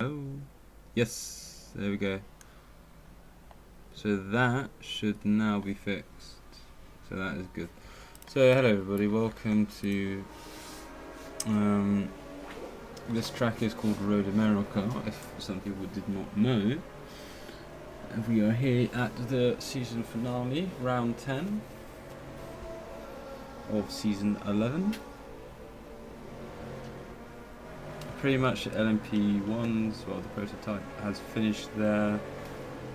Oh, yes, there we go. So that should now be fixed. So that is good. So hello everybody, welcome to this track is called Road America, if some people did not know. And we are here at the season finale, round 10 of season 11. Pretty much LMP1's, well, the prototype has finished there.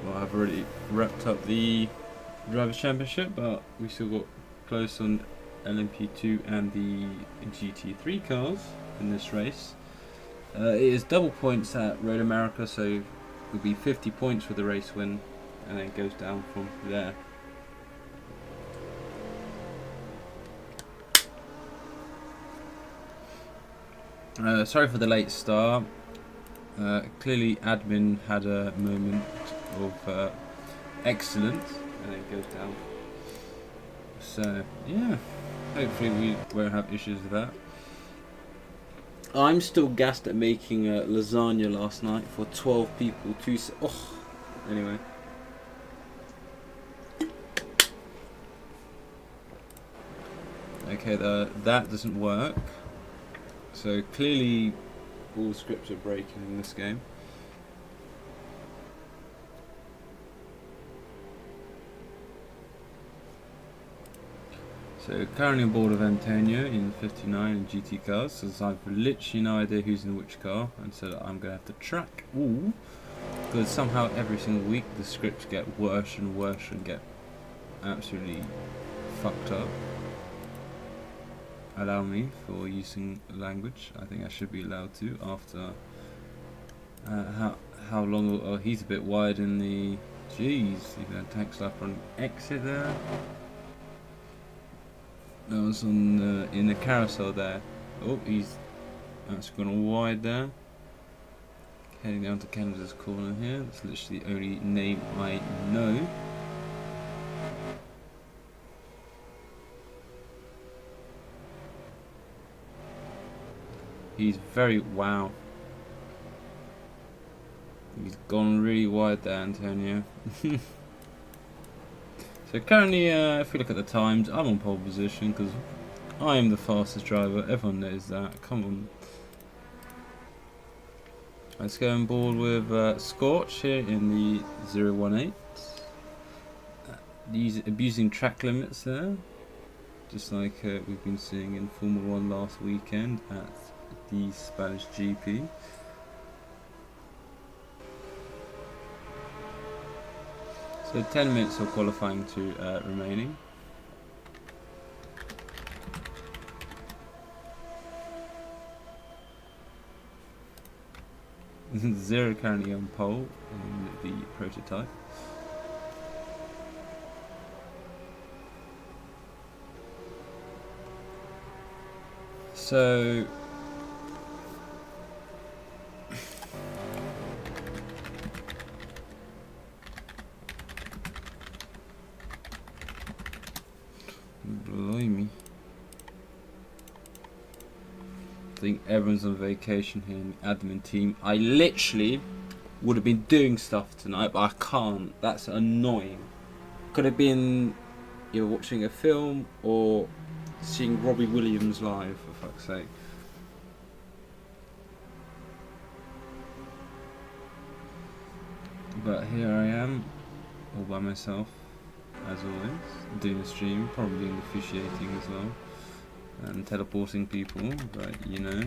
Well, I've already wrapped up the Drivers' Championship, but we still got close on LMP2 and the GT3 cars in this race. It is double points at Road America, so it will be 50 points for the race win, and then it goes down from there. Sorry for the late start. Clearly admin had a moment of excellence, and then it goes down. So yeah, hopefully we won't have issues with that. I'm still gassed at making lasagna last night for 12 people. Anyway. Okay, that doesn't work. So clearly all scripts are breaking in this game. So currently on board of Antonio in 59 and GT cars, so I've literally no idea who's in which car, and so I'm going to have to track all, because somehow every single week the scripts get worse and worse and get absolutely fucked up. Allow me for using language. I think I should be allowed to after how long. Oh, he's a bit wide in the. Jeez, even tank slap on exit there. That was on in the carousel there. Oh, that's gone wide there. Heading down to Canada's corner here. That's literally the only name I know. He's wow. He's gone really wide there, Antonio. So currently, if we look at the times, I'm on pole position because I am the fastest driver. Everyone knows that. Come on. Let's go on board with Scorch here in the 018. Abusing track limits there, just like we've been seeing in Formula 1 last weekend at the Spanish GP. So 10 minutes of qualifying to remaining. Zero currently on pole in the prototype. So blimey. think everyone's on vacation here in the admin team. I literally would have been doing stuff tonight, but I can't. That's annoying. Could have been either watching a film or seeing Robbie Williams live, for fuck's sake. But here I am, all by myself, as always, doing a stream, probably doing officiating as well, and teleporting people, but you know.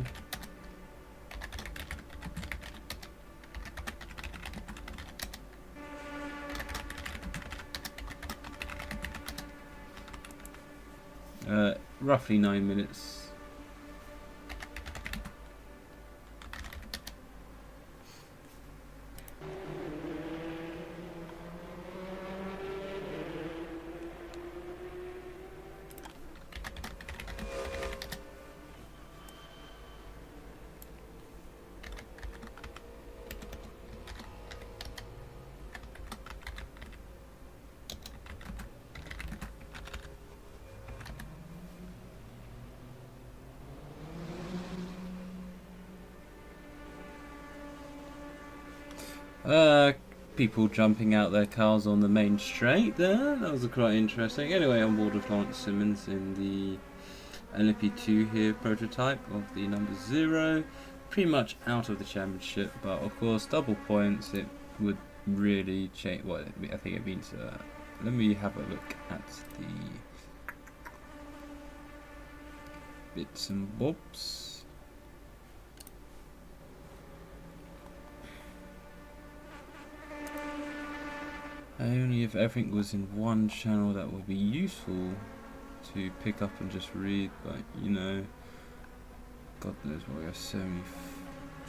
Roughly 9 minutes. People jumping out their cars on the main straight there. That was quite interesting. Anyway, on board with Lawrence Simmons in the LMP2 here prototype of the number 0. Pretty much out of the championship, but of course double points, it would really change. Well, I think it means let me have a look at the bits and bobs. Only if everything was in one channel that would be useful to pick up and just read, but you know, God knows why we have so many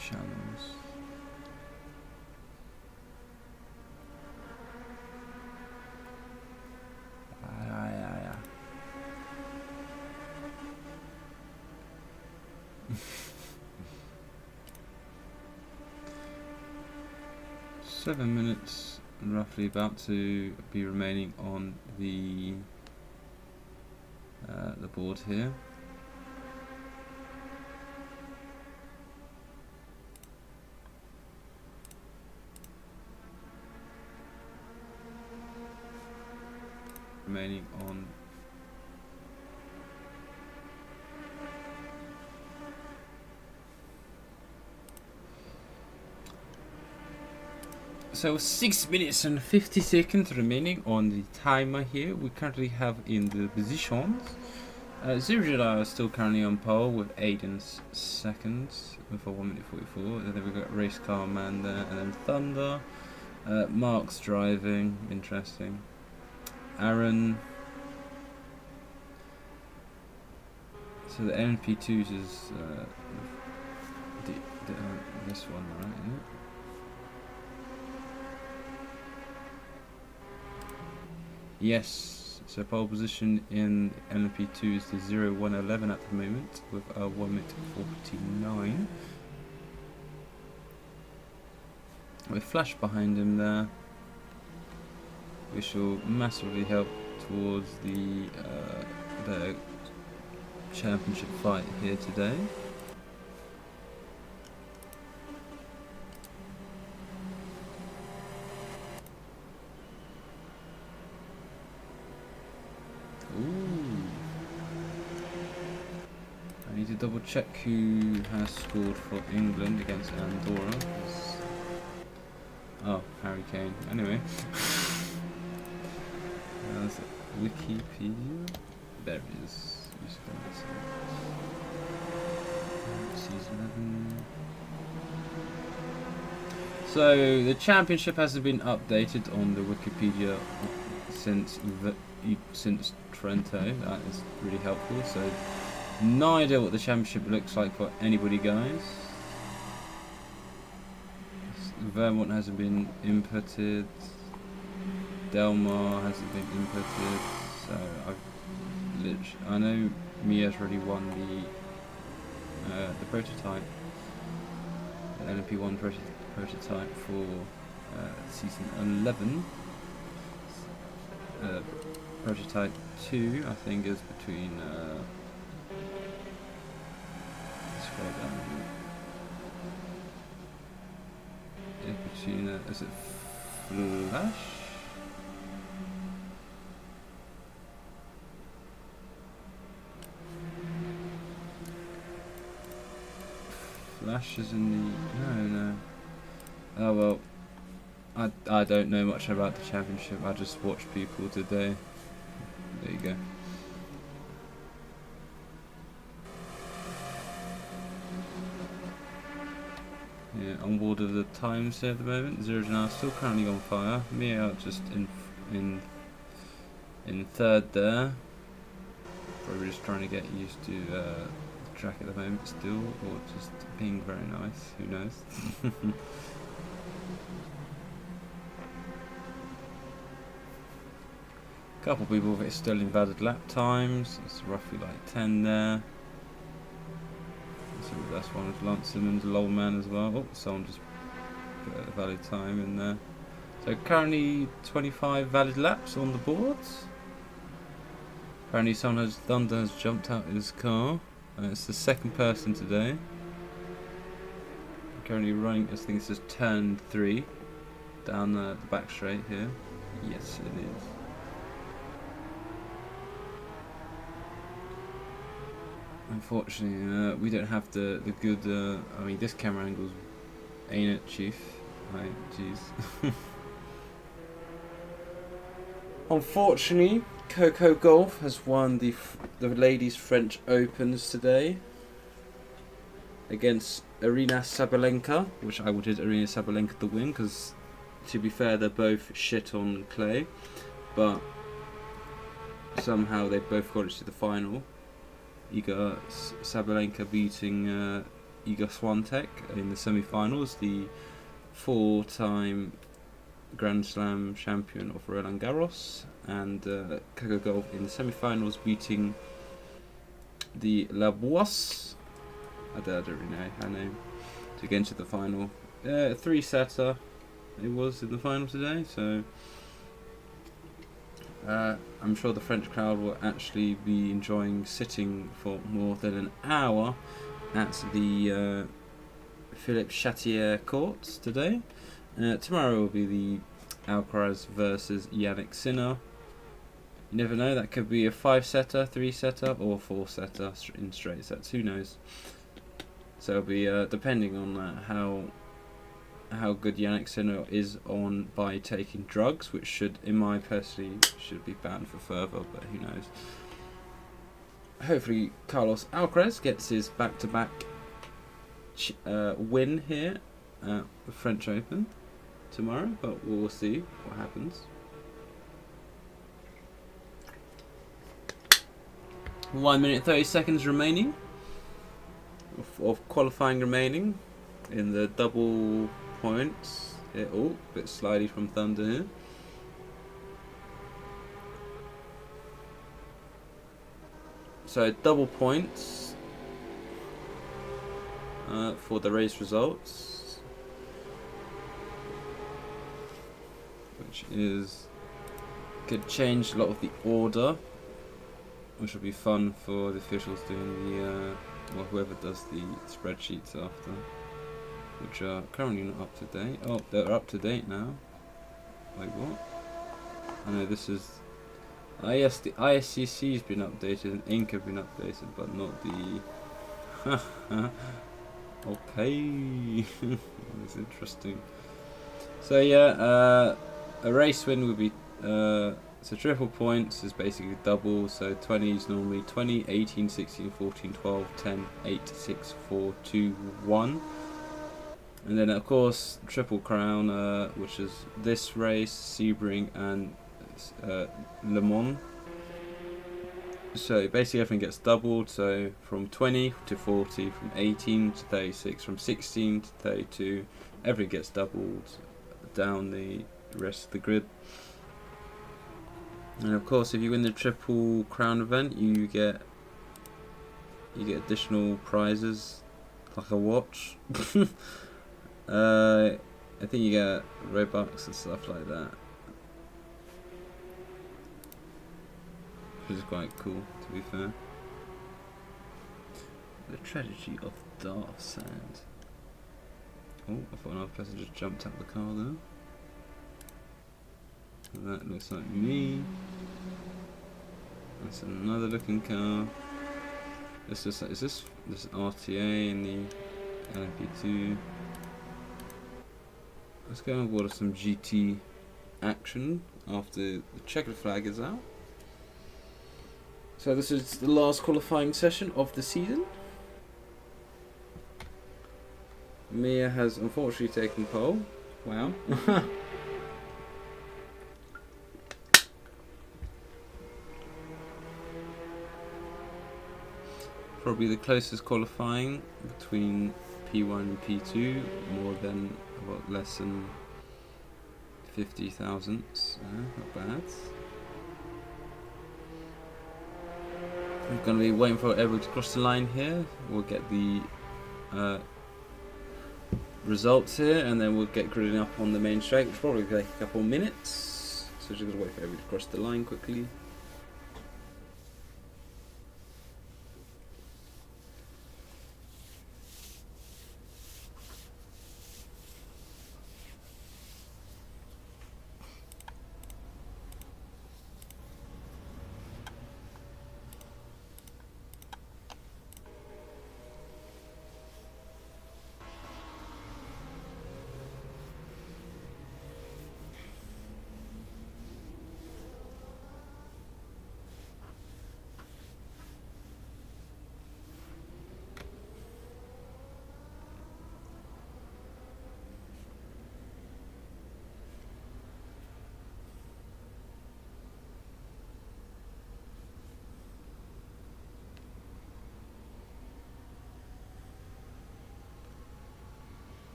channels. Yeah. 7 minutes. Roughly about to be remaining on the board here. Remaining on so 6 minutes and 50 seconds remaining on the timer here. We currently have in the positions Zero Jedi is still currently on pole with 8 seconds with a 1 minute 44. And then we've got Race Car Man there, and then Thunder. Mark's driving, interesting. Aaron. So the NP2s is this one, right? Isn't it? Yes, so pole position in LMP2 is the 0111 at the moment with a 1 minute 49. With Flash behind him there, which will massively help towards the championship fight here today. I need to double check who has scored for England against Andorra. Oh, Harry Kane. Anyway. That's Wikipedia. There it is. Season 11. So the championship hasn't been updated on the Wikipedia since Trento. That is really helpful. So no idea what the championship looks like for anybody, guys. Vermont hasn't been inputted. Delmar hasn't been inputted. So I know Mia's already won the prototype, the LMP1 prototype for season 11. Prototype 2, I think, is between. It's Is it Flash? Flash is in the... No. Oh well. I don't know much about the championship. I just watch people today. There you go. Yeah, on board of the times here at the moment. 0 now still currently on fire. Me out just in third there. Probably just trying to get used to the track at the moment still, or just being very nice. Who knows? Couple people with still invalid lap times. It's roughly like 10 there. So that's one of Lance Simmons, Lol Man as well. Oh, someone just put a valid time in there. So currently 25 valid laps on the boards. Apparently Thunder has jumped out of his car. It's the second person today. Currently running, I think it's just turn 3 down the back straight here. Yes, it is. Unfortunately, we don't have the good. I mean, this camera angle's ain't it, Chief? Right, jeez. Unfortunately, Coco Golf has won the ladies' French Opens today against Arina Sabalenka, which I wanted Arina Sabalenka to win because, to be fair, they're both shit on clay, but somehow they both got it to the final. Iga Sabalenka beating Iga Swiatek in the semi-finals, the 4-time Grand Slam champion of Roland Garros, and Coco Golf in the semi-finals beating the La Boisse, I don't really know her name, to get into the final. 3-setter it was in the final today, so I'm sure the French crowd will actually be enjoying sitting for more than an hour at the Philippe Chatier courts today. Tomorrow will be the Alcaraz versus Yannick Sinner. You never know, that could be a 5-setter, 3-setter, or 4-setter in straight sets. Who knows? So it'll be depending on how good Yannick Sinner is on by taking drugs, which should, in my personally, should be banned for further, but who knows. Hopefully Carlos Alcaraz gets his back-to-back win here at the French Open tomorrow, but we'll see what happens. 1 minute 30 seconds remaining of qualifying remaining in the double points. Oh, bit slidey from Thunder here. So double points for the race results, which could change a lot of the order, which will be fun for the officials doing the well, whoever does the spreadsheets after, which are currently not up to date. Oh, they're up to date now. Wait, what? I know this is. Yes, the ISCC has been updated and Inc have been updated, but not the. Okay, that's interesting. So yeah, a race win would be so triple points is basically double. So 20 is normally 20, 18, 16, 14, 12, 10, 8, 6, 4, 2, 1. And then of course Triple Crown, which is this race, Sebring and Le Mans. So basically everything gets doubled, so from 20 to 40, from 18 to 36, from 16 to 32, everything gets doubled down the rest of the grid. And of course if you win the Triple Crown event, you get additional prizes like a watch. I think you get Robux and stuff like that, which is quite cool, to be fair. The tragedy of Dark Sand. Oh, I thought another person just jumped out of the car there. That looks like me. That's another looking car. Is this RTA in the LMP2? Let's go on board with some GT action after the checkered flag is out. So this is the last qualifying session of the season. Mia has unfortunately taken pole. Wow. Probably the closest qualifying between P1 and P2, more than, what, less than 50 thousandths. Not bad. I'm going to be waiting for everyone to cross the line here. We'll get the results here, and then we'll get gridding up on the main straight, which will probably take a couple of minutes. So just going to wait for everyone to cross the line quickly.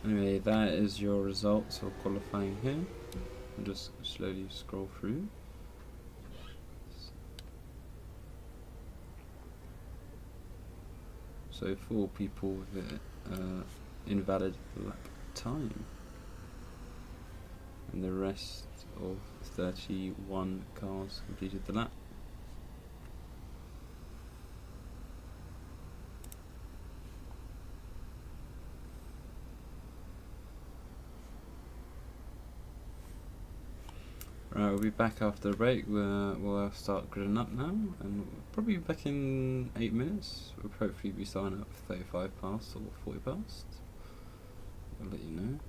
Anyway, that is your results of qualifying here. I'll just slowly scroll through. So 4 people with invalid lap time, and the rest of 31 cars completed the lap. Right, we'll be back after the break. We'll start gridding up now, and we'll probably be back in 8 minutes. We'll hopefully be starting at 35 past or 40 past. I'll let you know.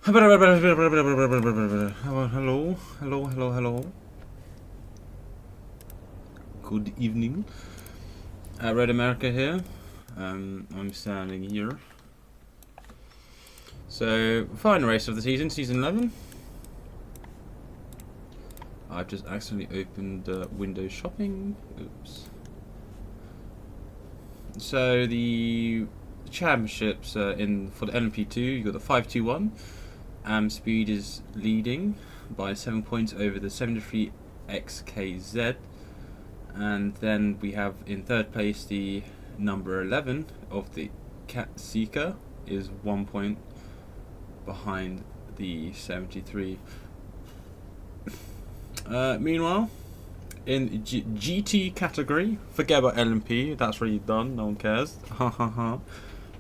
Hello. Good evening. Red America here. I'm standing here. So, final race of the season, season 11. I've just accidentally opened Windows Shopping. Oops. So the championships for the LMP2, you got the 521. Speed is leading by 7 points over the 73 XKZ, and then we have in third place the number 11 of the Cat Seeker is 1 point behind the 73. Meanwhile, in GT category, forget about LMP, that's already done, no one cares.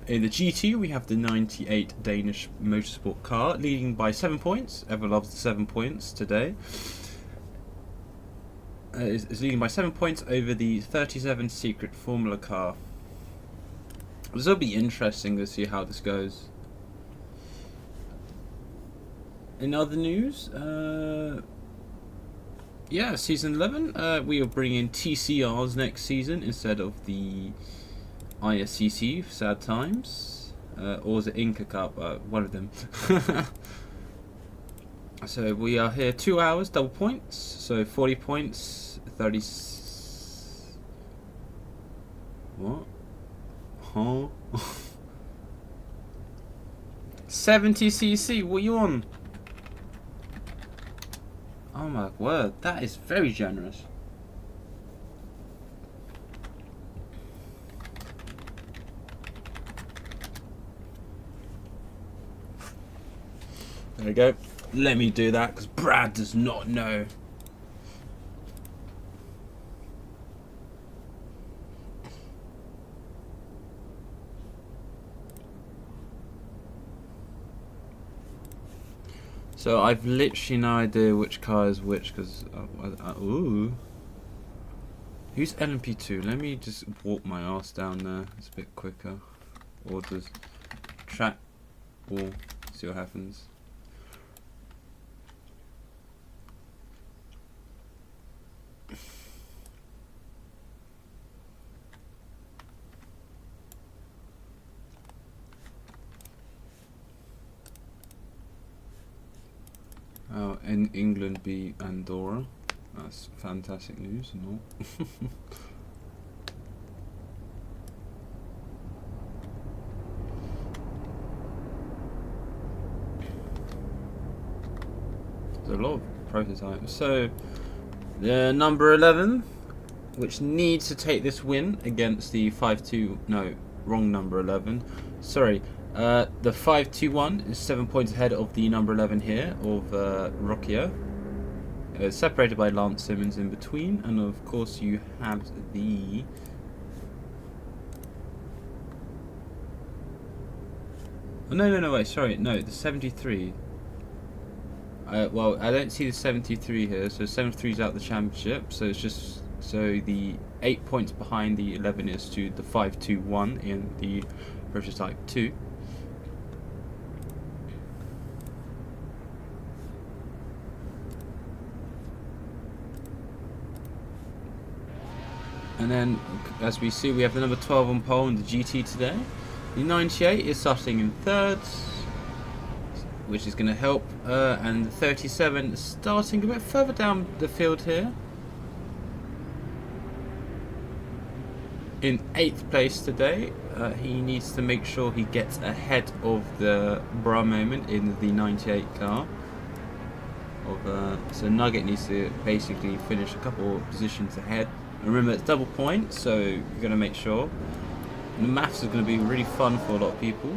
In the GT, we have the 98 Danish motorsport car leading by 7 points. Ever loves the 7 points today. Is leading by 7 points over the 37 Secret Formula car. This will be interesting to see how this goes. In other news, yeah, season 11, we are bringing TCRs next season instead of the ISCC, sad times, or the Inca Cup, one of them. So we are here 2 hours, double points, so 40 points, 30... What? Huh? 70cc, what are you on? Oh my word, that is very generous. There we go. Let me do that because Brad does not know. So I've literally no idea which car is which because ooh. Who's LMP2? Let me just walk my ass down there. It's a bit quicker. Or does track or see what happens. Oh, in England beat Andorra. That's fantastic news and all. There's a lot of prototypes. So the number 11, which needs to take this win against the 5-2. No, wrong number 11. Sorry. The 521 is 7 points ahead of the number 11 here of Rocchia. Separated by Lance Simmons in between, and of course you have the no, wait, sorry, no, the 73. Well, I don't see the 73 here, so 73 is out the championship, so it's just, so the 8 points behind the 11 is to the 521 in the prototype 2. And then, as we see, we have the number 12 on pole in the GT today. The 98 is starting in third, which is going to help. And the 37 is starting a bit further down the field here. In 8th place today. He needs to make sure he gets ahead of the bra moment in the 98 car. So Nugget needs to basically finish a couple of positions ahead. Remember, it's double point, so you're going to make sure. And the maths is going to be really fun for a lot of people.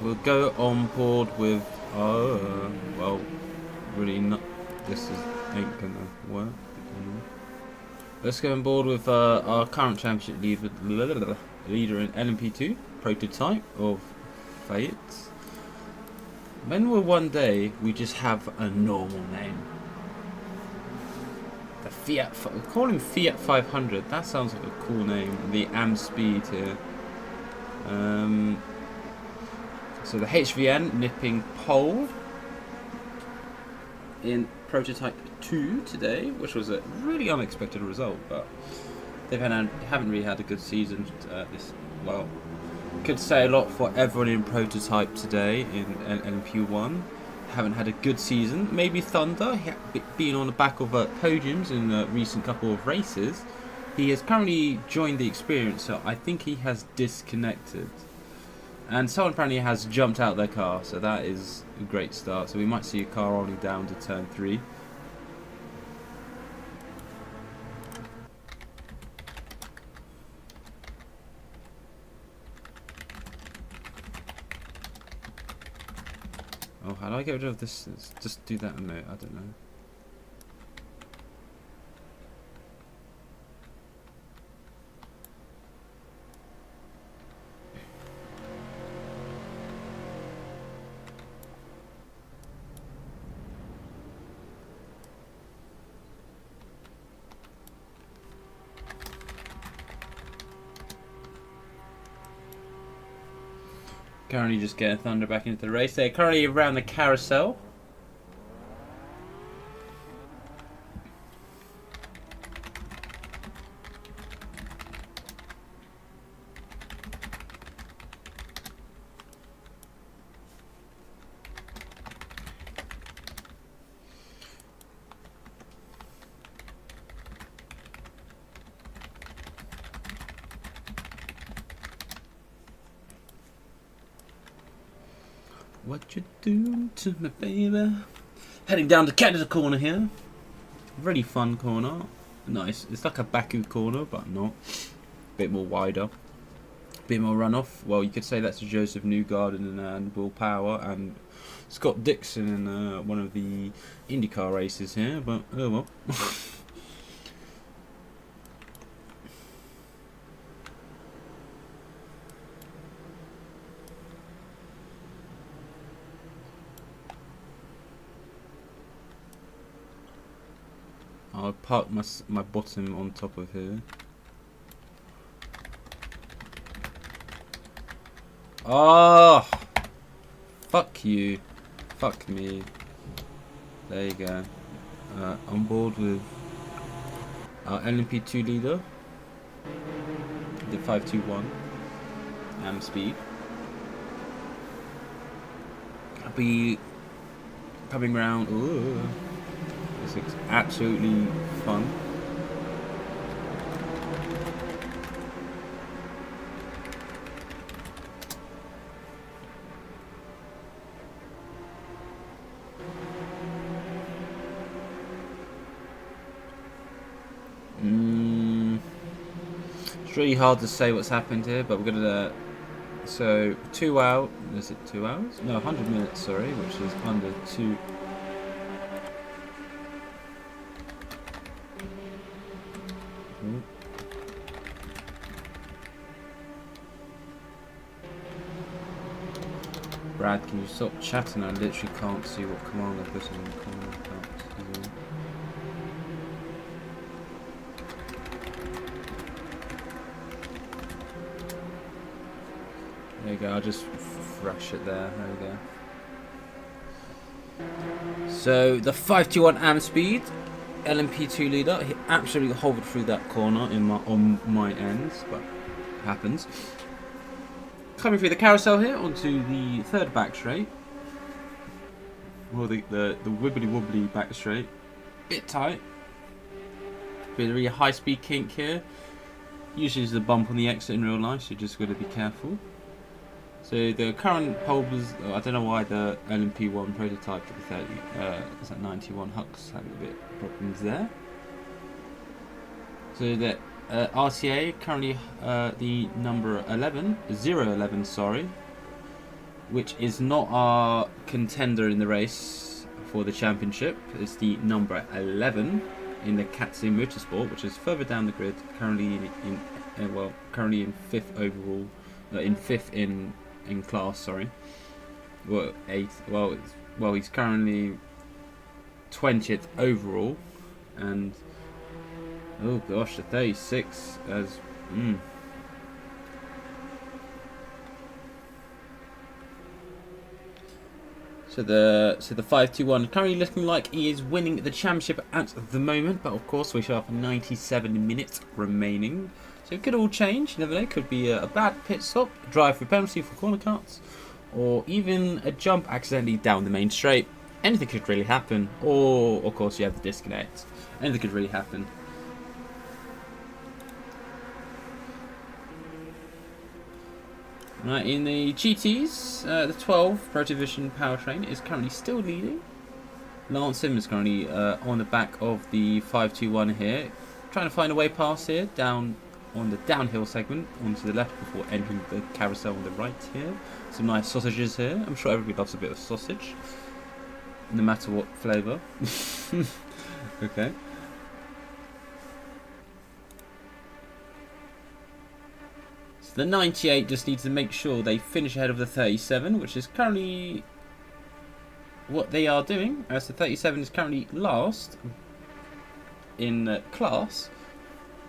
We'll go on board with, well, really not, this ain't going to work. Let's go on board with our current championship leader in LMP2, prototype of Fayette. When will one day we just have a normal name? The Fiat, call him Fiat 500. That sounds like a cool name. The Am Speed here. So the HVN nipping pole in prototype 2 today, which was a really unexpected result, but they haven't really had a good season. Could say a lot for everyone in prototype today in LMP1. Haven't had a good season. Maybe Thunder, being on the back of podiums in the recent couple of races. He has currently joined the experience, so I think he has disconnected. And someone apparently has jumped out their car, so that is a great start. So we might see a car rolling down to turn 3. Oh, how do I get rid of this? Just do that a minute, I don't know. Currently just getting Thunder back into the race. They're currently around the carousel. What you doing to me, baby? Heading down to Canada corner here. Really fun corner. Nice. It's like a Baku corner, but not. Bit more wider. Bit more runoff. Well, you could say that's Joseph Newgarden and Will Power and Scott Dixon in one of the IndyCar races here, but oh well. I'll park my bottom on top of here. Oh, fuck you, fuck me. There you go. On board with our LMP2 leader, the 521 speed. I'll be coming round. Ooh. This looks absolutely fun. It's really hard to say what's happened here, but we're gonna. So 2 hours. Is it 2 hours? No, 100 minutes. Sorry, which is under 2. Brad, can you stop chatting? I literally can't see what command I put in the corner. There you go, I'll just refresh it there. There we go. So the 521 speed, LMP2 leader, he absolutely hovered through that corner on my ends, but it happens. Coming through the carousel here onto the third back straight. Well, the wibbly wobbly back straight. Bit tight. Bit of a high speed kink here. Usually there's a bump on the exit in real life, so you just got to be careful. So the current pole was, I don't know why the LMP1 prototype for the 30, is at 91 Hux having a bit of problems there. So the RCA currently the number 011, sorry, which is not our contender in the race for the championship. It's the number 11 in the Katsu Motorsport, which is further down the grid, currently currently in 5th overall, in 5th in class, sorry. Well, 8th. Well, he's currently 20th overall, and oh gosh, the 36 as So the 521 currently looking like he is winning the championship at the moment, but of course we still have 97 minutes remaining. So it could all change. You never know. Could be a bad pit stop, drive for penalty for corner cuts, or even a jump accidentally down the main straight. Anything could really happen. Or of course you have the disconnect. Anything could really happen. Right, in the GTs, the 12 Pro Division powertrain is currently still leading. Lance Sim is currently on the back of the 521 here, trying to find a way past here, down on the downhill segment, onto the left before entering the carousel on the right here. Some nice sausages here. I'm sure everybody loves a bit of sausage, no matter what flavour. Okay. The 98 just needs to make sure they finish ahead of the 37, which is currently what they are doing, as the 37 is currently last in class,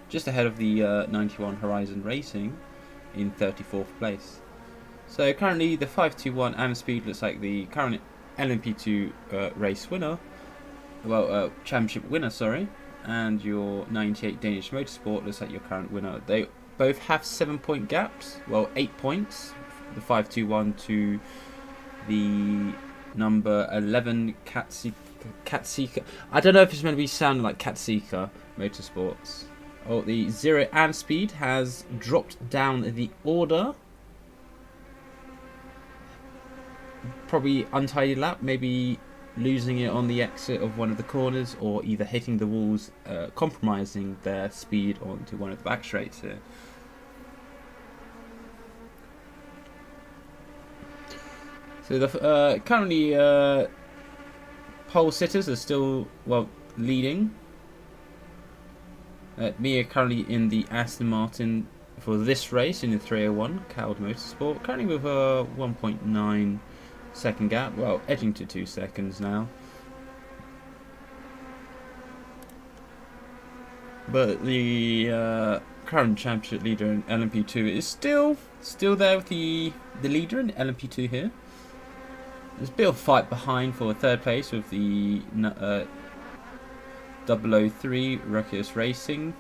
just ahead of the 91 Horizon Racing in 34th place. So currently the 521 and Speed looks like the current LMP2 race winner, well, championship winner, sorry, and your 98 Danish Motorsport looks like your current winner. They both have 7-point gaps, well 8 points, the 521 to the number 11 Katsika. I don't know if it's meant to be sounding like Katsika Motorsports. Oh, the 0 and Speed has dropped down the order. Probably untidy lap, maybe losing it on the exit of one of the corners, or either hitting the walls, compromising their speed onto one of the back straights here. So the currently pole sitters are still, well, leading. Mia currently in the Aston Martin for this race in the 301 Cowd Motorsport, currently with a 1.9 second gap, well, edging to 2 seconds now. But the current championship leader in LMP2 is still there with the leader in LMP2 here. There's a bit of fight behind for third place with the 003 Ruckus Racing.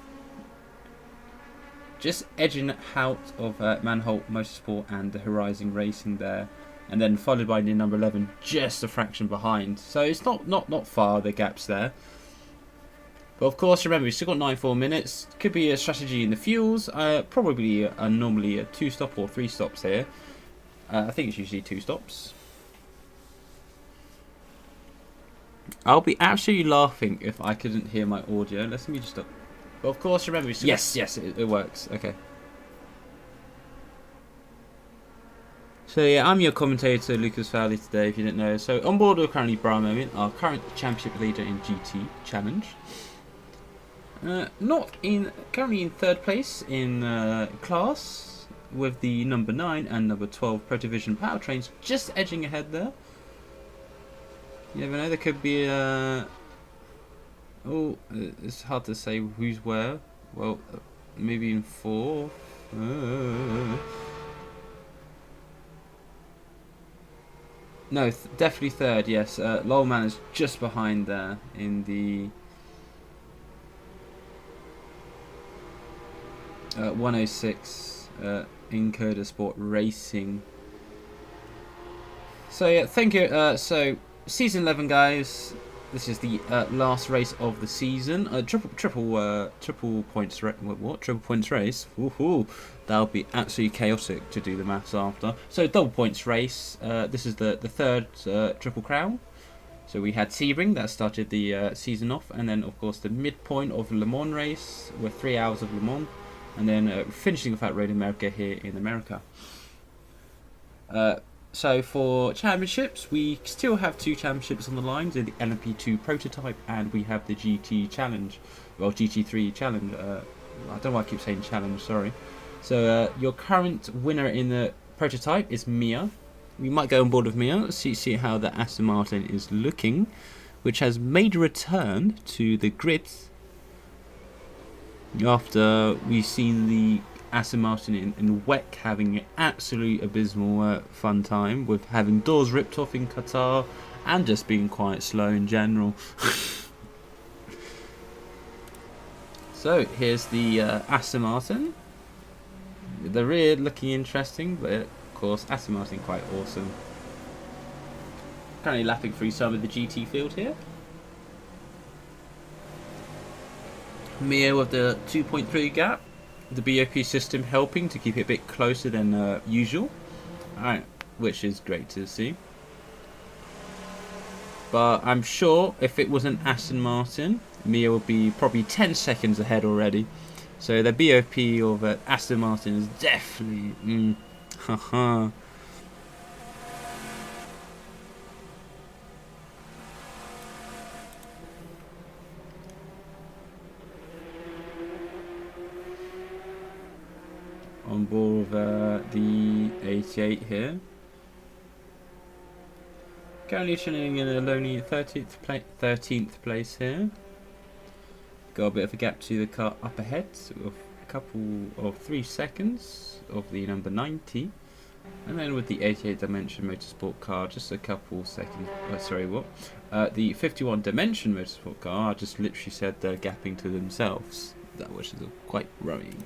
Just edging out of Manholt Motorsport and the Horizon Racing there. And then followed by the number 11, just a fraction behind. So it's not far, the gaps there. But of course, remember, we've still got 94 minutes. Could be a strategy in the fuels. Probably normally a 2-stop or 3 stops here. I think it's usually 2 stops. I'll be absolutely laughing if I couldn't hear my audio. Let me just stop. But of course, remember, we still yes, it works. Okay. So yeah, I'm your commentator, Lucas Fowley, today, if you didn't know. So on board with currently Brian Moment, our current championship leader in GT Challenge. Currently in third place in class with the number 9 and number 12 Pro Division powertrains, just edging ahead there. You never know, there could be a... Oh, it's hard to say who's where. Well, maybe in 4th. No, definitely third, yes. Lolman is just behind there in the 106 Encoder Sport Racing. So yeah, thank you. So season 11, guys. This is the last race of the season. Triple points race. Woohoo! That'll be absolutely chaotic to do the maths after. So double points race. This is the third Triple Crown. So we had Sebring that started the season off, and then of course the midpoint of Le Mans race with 3 hours of Le Mans, and then finishing off at Road America here in America. So for championships, we still have 2 championships on the lines in the LMP2 prototype, and we have the GT Challenge, well, GT3 Challenge. I don't know why I keep saying challenge, sorry. So your current winner in the prototype is Mia. We might go on board with Mia, see how the Aston Martin is looking, which has made a return to the grids after we've seen the Aston Martin in WEC having an absolute abysmal fun time with having doors ripped off in Qatar and just being quite slow in general. So here's the Aston Martin. The rear looking interesting, but of course Aston Martin quite awesome. Currently lapping through some of the GT field here. Mia with the 2.3 gap. The BOP system helping to keep it a bit closer than usual. Alright, which is great to see. But I'm sure if it was an Aston Martin, Mia would be probably 10 seconds ahead already. So the BOP of Aston Martin is definitely... haha. On board with the 88 here. Currently chilling in a lonely 13th place here. Got a bit of a gap to the car up ahead of a couple of 3 seconds of the number 90. And then with the 88 Dimension Motorsport car, just a couple seconds. Sorry, what? The 51 Dimension Motorsport car, I just literally said they're gapping to themselves. That which is quite worrying.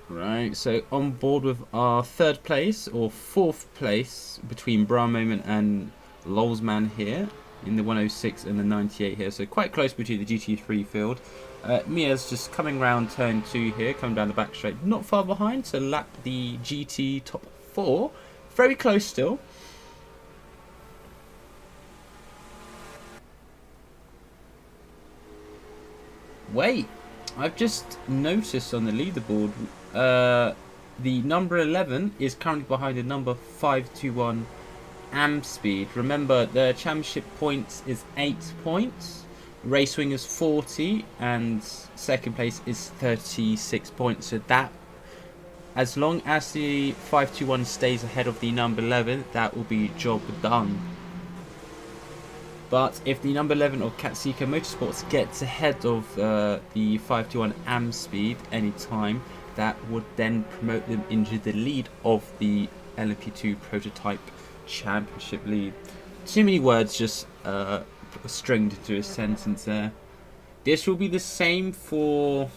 Right, so on board with our 3rd place or 4th place between Brown Moment and Lolsman here in the 106 and the 98 here, so quite close between the GT3 field. Mia's just coming round turn 2 here, coming down the back straight, not far behind, so lap the GT top 4, very close still. Wait, I've just noticed on the leaderboard the number 11 is currently behind the number 521 AM Speed. Remember, the championship points is 8 points, race win is 40, and 2nd place is 36 points. So that, as long as the 521 stays ahead of the number 11, that will be job done. But if the number 11 of Katsika Motorsports gets ahead of the 521 AM Speed anytime, that would then promote them into the lead of the LMP2 Prototype Championship lead. Too many words just stringed into a sentence there. This will be the same for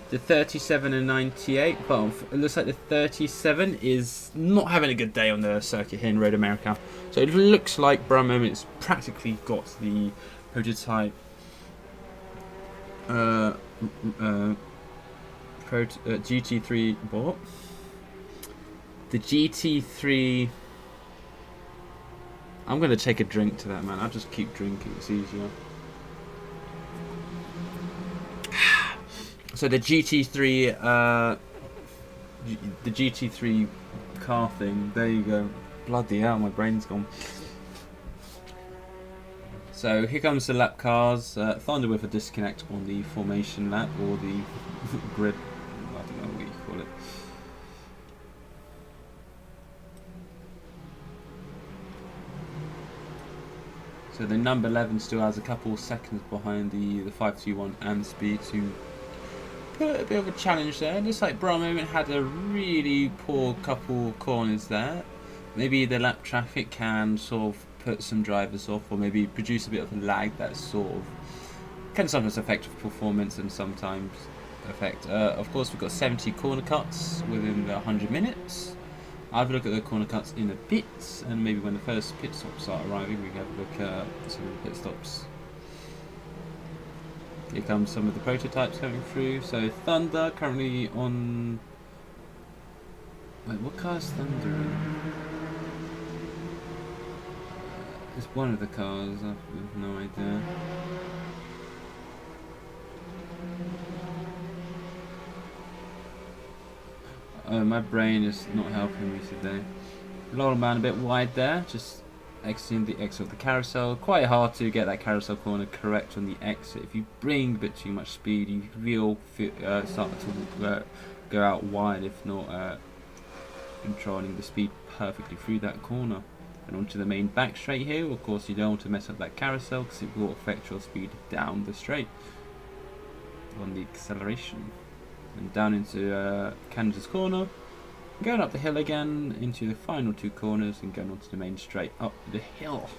the 37 and 98, but it looks like the 37 is not having a good day on the circuit here in Road America. So it looks like Brown Moment's practically got the prototype GT3 what? The GT3. I'm gonna take a drink to that, man. I'll just keep drinking, it's easier. So the GT3 the GT3 car thing, there you go. Bloody hell, my brain's gone. So here comes the lap cars. Thunder with a disconnect on the formation lap, or the grid, I don't know what you call it. So the number 11 still has a couple seconds behind the 521 AM Speed to put a bit of a challenge there. Looks like Brown Moment had a really poor couple corners there. Maybe the lap traffic can sort of put some drivers off, or maybe produce a bit of a lag that sort of can sometimes affect performance and sometimes affect. Of course, we've got 70 corner cuts within the 100 minutes. I'll have a look at the corner cuts in a bit, and maybe when the first pit stops are arriving, we can have a look at some of the pit stops. Here comes some of the prototypes coming through. So Thunder currently on. Wait, what car is Thunder in? It's one of the cars. I have no idea. Oh, my brain is not helping me today. Laurel Man a bit wide there, just exiting the exit of the carousel. Quite hard to get that carousel corner correct on the exit. If you bring a bit too much speed, you will start to go out wide, if not controlling the speed perfectly through that corner. And onto the main back straight here. Of course, you don't want to mess up that carousel because it will affect your speed down the straight. on the acceleration. And down into Canada's corner. Going up the hill again into the final 2 corners and going onto the main straight up the hill.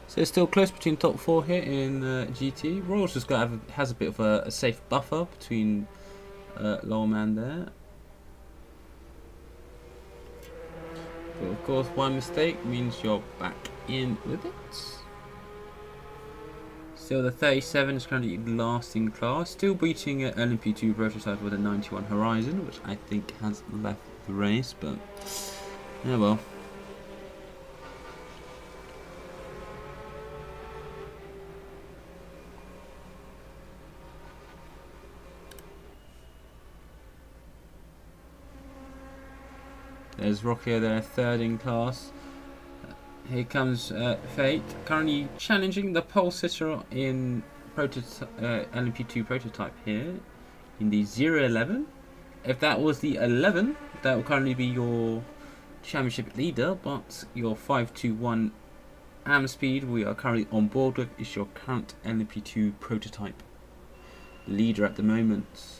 So it's still close between top 4 here in GT. Royals just has a bit of a safe buffer between lower man there. But of course, one mistake means you're back in with it. Still, the 37 is currently last in class, still beating LMP2 prototype with a 91 Horizon, which I think has left the race, but yeah, well. There's Rocky there, 3rd in class. Here comes Fate, currently challenging the pole sitter in LMP2 prototype here in the 011. If that was the 11, that will currently be your championship leader, but your 521 AM speed we are currently on board with is your current LMP2 prototype leader at the moment.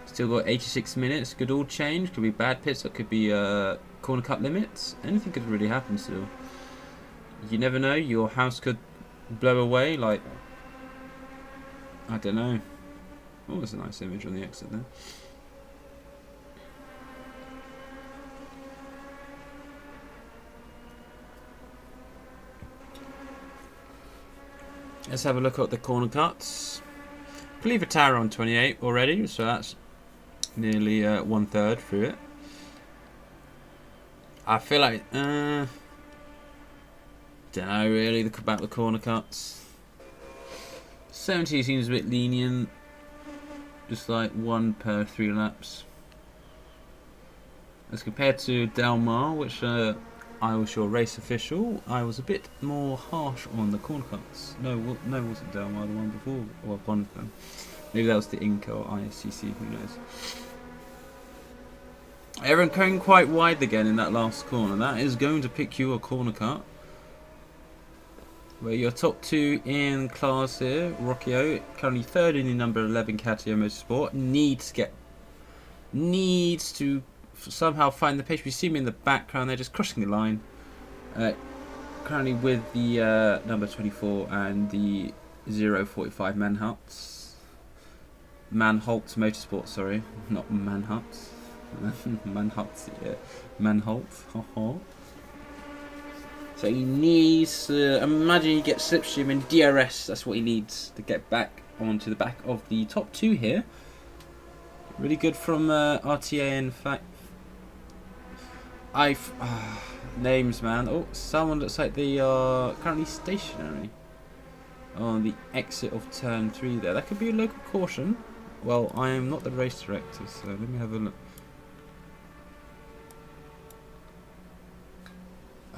Still got 86 minutes, could all change, could be bad pits, or could be corner cut limits. Anything could really happen still. You never know, your house could blow away, like, I don't know. Oh, there's a nice image on the exit there. Let's have a look at the corner cuts. I believe a tower on 28 already, so that's nearly 1/3 through it. I feel like, don't know really about the corner cuts. 70 seems a bit lenient, just like 1 per 3 laps. As compared to Del Mar, which I was your race official, I was a bit more harsh on the corner cuts. No, it wasn't Del Mar, the one before, or one of them. Maybe that was the Inca or ISCC, who knows. Everyone going quite wide again in that last corner. That is going to pick you a corner cut. Where your top 2 in class here, Rocchio, currently 3rd in the number 11 KTM Motorsport, needs to somehow find the pace. We see him in the background, they're just crossing the line. Currently with the number 24 and the 045 Manhut Motorsport, sorry, not Manhut. Manhut, yeah. Manhut. So he needs to, imagine he gets slipstream in DRS, that's what he needs to get back onto the back of the top 2 here. Really good from RTA, in fact. Names, man. Oh, someone looks like they are currently stationary on the exit of turn 3 there. That could be a local caution. Well, I am not the race director, so let me have a look.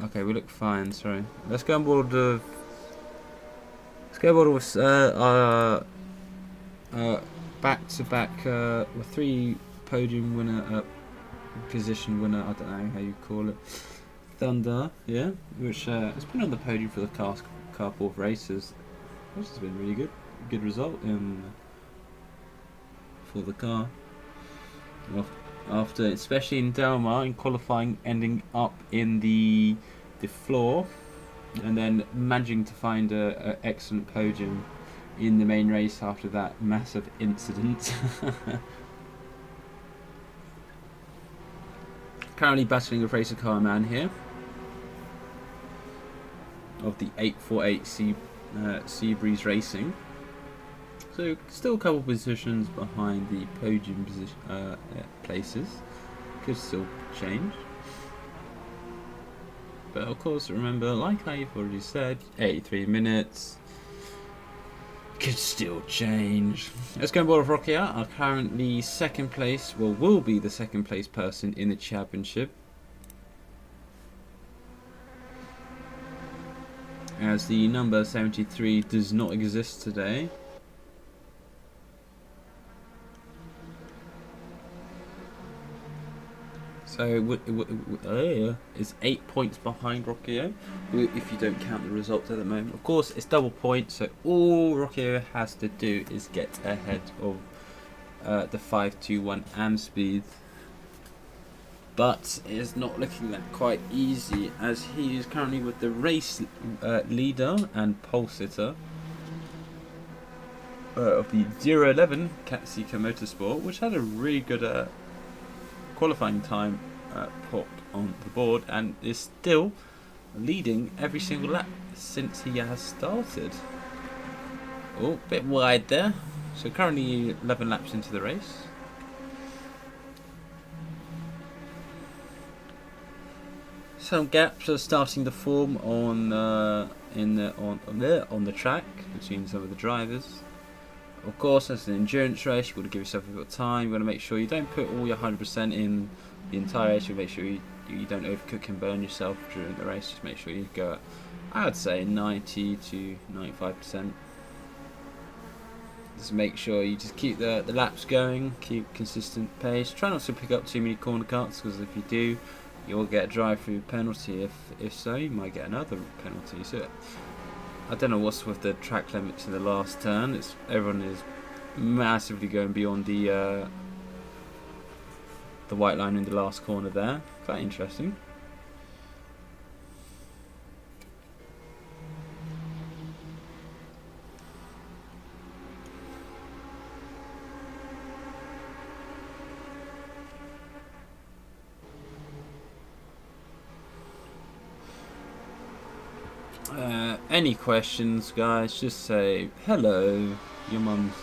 Okay, we look fine, sorry. Let's go on board with back-to-back with 3 podium winner, position winner, I don't know how you call it. Thunder, yeah, which has been on the podium for the carpool of races, which has been really good result for the car. After, especially in Del Mar, in qualifying, ending up in the floor, and then managing to find a excellent podium in the main race after that massive incident. Currently battling a racer car man here of the 848 Seabreeze Racing. So still a couple positions behind the podium places. Could still change. But of course, remember, like I've already said, 83 minutes. Could still change. Let's go on board with Rockia, are currently 2nd place, well, will be the 2nd place person in the championship. As the number 73 does not exist today. So it's 8 points behind Rockio, if you don't count the results at the moment. Of course, it's double points, so all Rockio has to do is get ahead of the 521 AM speed. But it is not looking that quite easy, as he is currently with the race leader and pole sitter of the 011 Katsika Motorsport, which had a really good qualifying time popped on the board, and is still leading every single lap since he has started. Oh, bit wide there. So currently 11 laps into the race. Some gaps are starting to form on the track between some of the drivers. Of course, as an endurance race, you've got to give yourself a bit of time. You've got to make sure you don't put all your 100% in the entire race. You make sure you don't overcook and burn yourself during the race. Just make sure you go at, I would say, 90 to 95%. Just make sure you just keep the laps going, keep consistent pace. Try not to pick up too many corner cuts, because if you do, you will get a drive-through penalty. If so, you might get another penalty. So I don't know what's with the track limits in the last turn. Everyone is massively going beyond the white line in the last corner there. Quite interesting. Any questions, guys? Just say hello. Your mum's.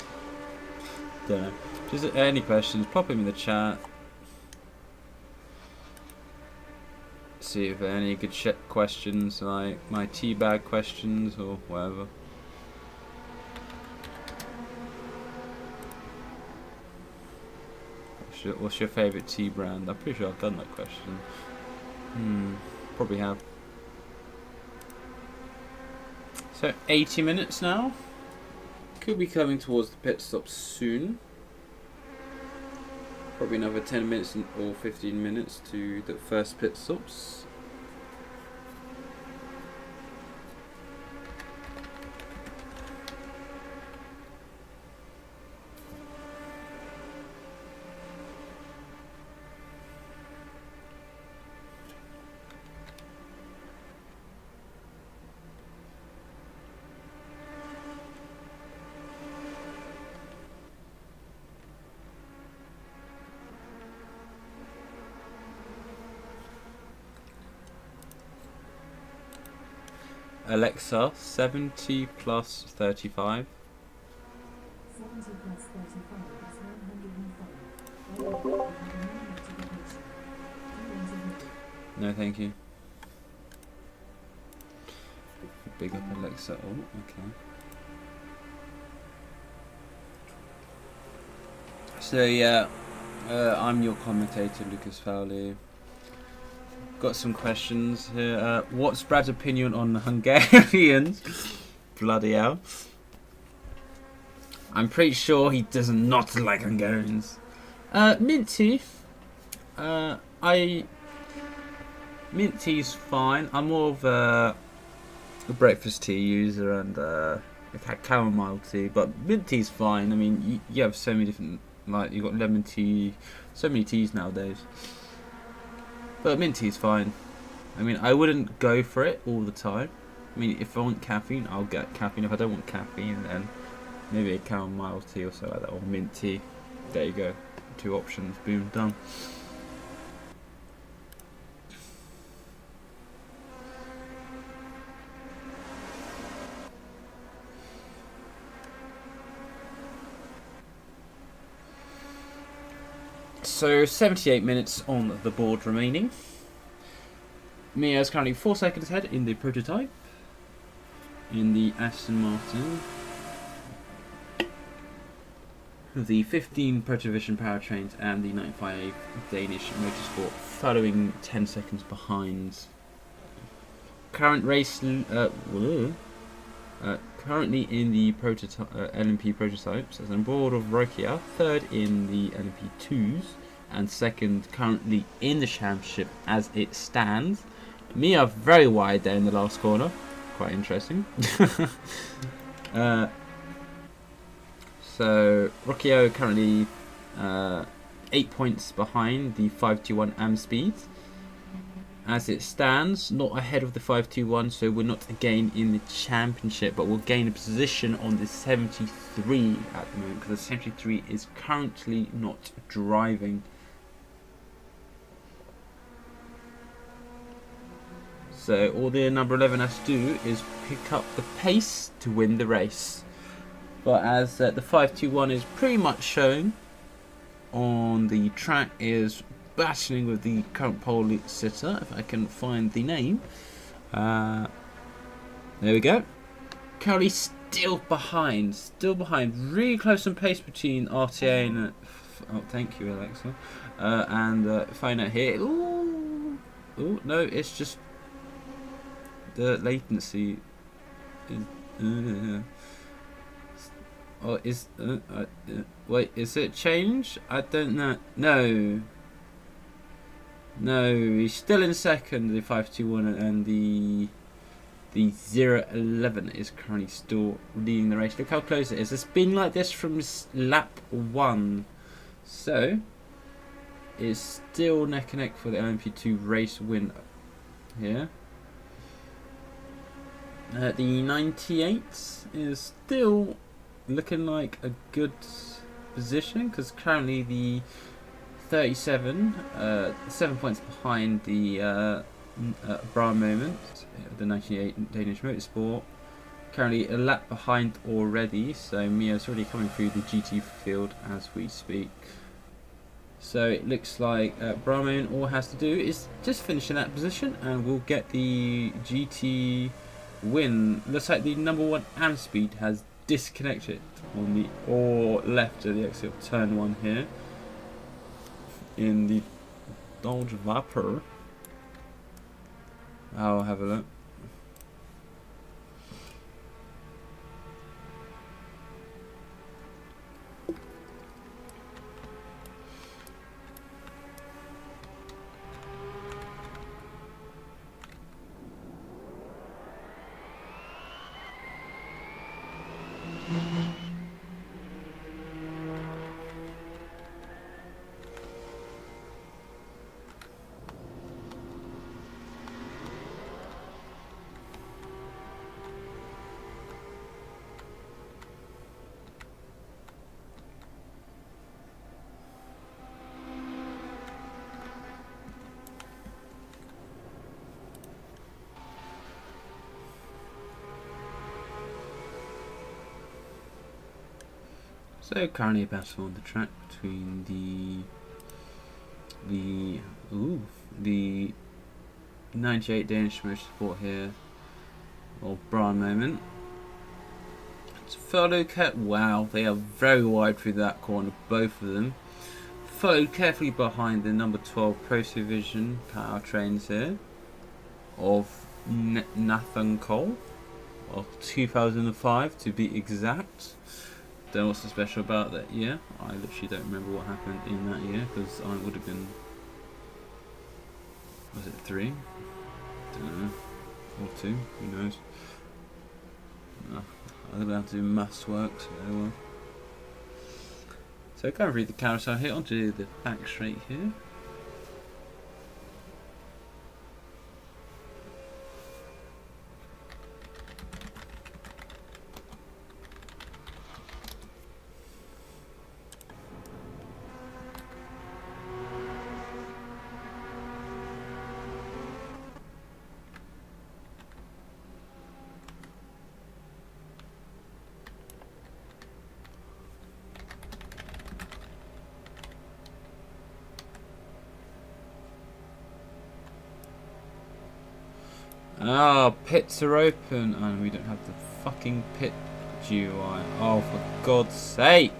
Don't know. Just any questions, pop them in the chat. See if there are any good questions, like my teabag questions or whatever. What's your favourite tea brand? I'm pretty sure I've done that question. Probably have. So 80 minutes now. Could be coming towards the pit stop soon. Probably another 10 minutes or 15 minutes to the first pit stops. Alexa, 70 plus 35. 70 plus 35 is 105. No, thank you. Big up Alexa. Oh, okay. So yeah, I'm your commentator, Lucas Fowley. Got some questions here. What's Brad's opinion on Hungarians? Bloody hell. I'm pretty sure he does not like Hungarians. Minty. Minty's fine. I'm more of a breakfast tea user and chamomile tea, but mint tea's fine. I mean, you have so many different, like, you've got lemon tea, so many teas nowadays. But mint tea's fine. I mean, I wouldn't go for it all the time. I mean, if I want caffeine, I'll get caffeine. If I don't want caffeine, then maybe a chamomile tea or so like that, or mint tea. There you go. 2 options. Boom, done. So 78 minutes on the board remaining. Mia is currently 4 seconds ahead in the prototype. In the Aston Martin. The 15 Protovision powertrains and the 95 Danish Motorsport following 10 seconds behind. Current race, currently in the LMP prototypes as on board of Rokia, 3rd in the LMP2s, and second currently in the championship as it stands. Mia very wide there in the last corner. Quite interesting. So Rocchio currently 8 points behind the 521 AM speed. As it stands, not ahead of the 521, so we're not again in the championship, but we'll gain a position on the 73 at the moment, because the 73 is currently not driving. So all the number 11 has to do is pick up the pace to win the race. But as the 521 is pretty much showing on the track, is battling with the current pole sitter, if I can find the name. There we go. Currently still behind, really close on pace between RTA and oh, thank you, Alexa, and find out here. Ooh, no, it's just the latency. Oh, wait, is it changed? I don't know. No, he's still in second, the 521, and the 011 is currently still leading the race. Look how close it is. It's been like this from lap 1. So, it's still neck and neck for the LMP2 race win here. The 98 is still looking like a good position, because currently the 37, 7 points behind the Bra Moment, the 98 Danish Motorsport. Currently a lap behind already, so Mia's already coming through the GT field as we speak. So it looks like Bra Moment all has to do is just finish in that position, and we'll get the GT win. Looks like the number 1 AM speed has disconnected on the or left of the exit of turn 1 here in the Dodge Vapor. I'll have a look. So currently a battle on the track between the 98 Danish Motorsport here, or Bra Moment. It's followed wow, they are very wide through that corner, both of them. Followed carefully behind the number 12 Pro Vision powertrains here of Nathan Cole of 2005 to be exact. Don't know what's so special about that year. I literally don't remember what happened in that year, because I would have been, was it 3? Don't know. Or 2, who knows. I don't have to do maths work, so well. So go and read the carousel here onto the back straight here. Ah, pits are open. Oh, we don't have the fucking pit GUI. Oh, for God's sake.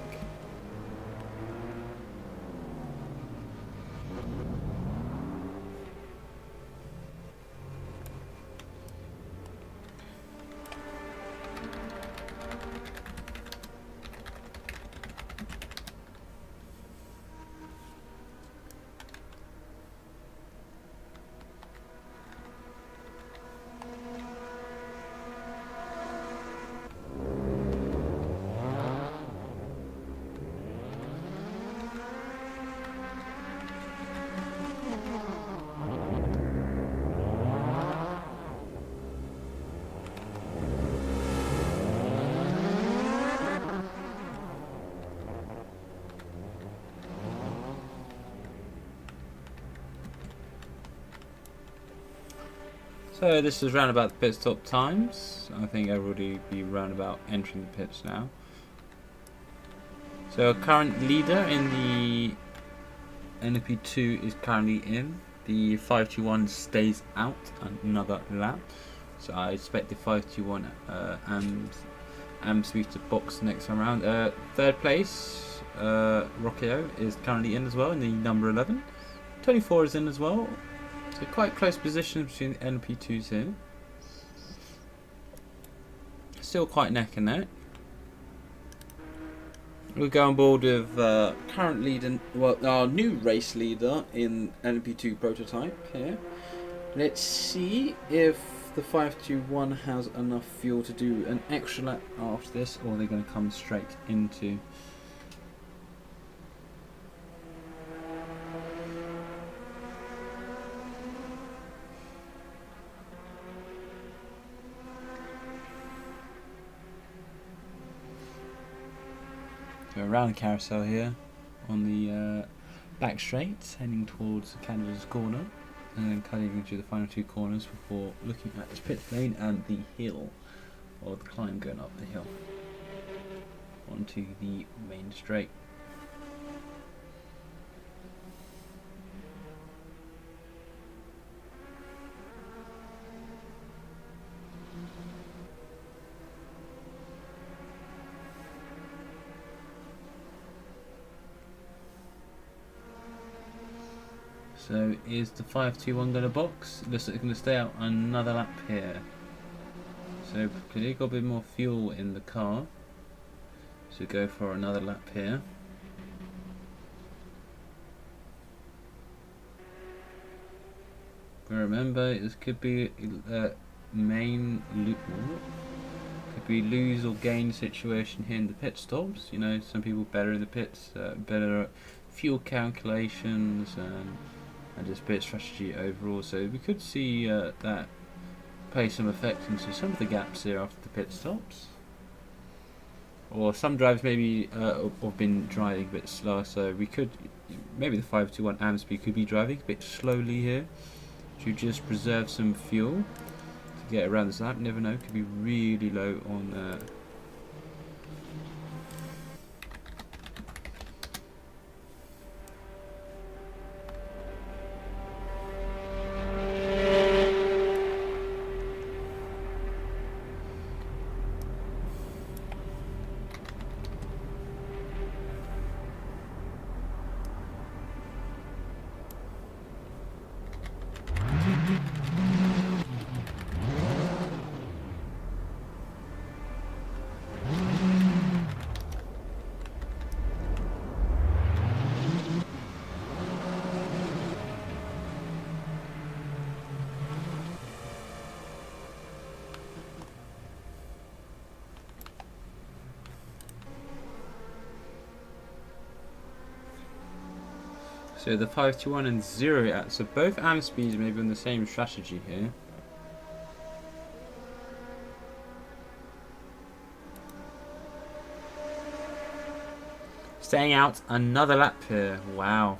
So this is round about the pit stop times. I think everybody will be round about entering the pits now. So our current leader in the LMP2 is currently in. The 521 stays out another lap. So I expect the 521 AMSB to box next time around. Third place, Rockio is currently in as well in the number 11. 24 is in as well. So quite close positions between the LMP2s here. Still quite neck and neck. We'll go on board with current leader, well, our new race leader in LMP2 prototype here. Let's see if the 521 has enough fuel to do an extra lap after this, or they're going to come straight into. So around the carousel here on the back straight, heading towards Canada's corner, and then cutting into the final two corners before looking at this pit lane and the hill, or the climb going up the hill onto the main straight. So is the 521 going to box? Looks like it's going to stay out another lap here. So clearly got a bit more fuel in the car. So go for another lap here. But remember, this could be main loop. Could be lose or gain situation here in the pit stops. You know, some people better in the pits, better at fuel calculations and just pit strategy overall. So we could see that play some effect into some of the gaps here after the pit stops. Or some drivers maybe have been driving a bit slower, so we could, maybe the 521 AMSB could be driving a bit slowly here to just preserve some fuel to get around this lap. Never know, could be really low on so the 521 and 0 out. So both AMSBs may be on the same strategy here. Staying out another lap here. Wow.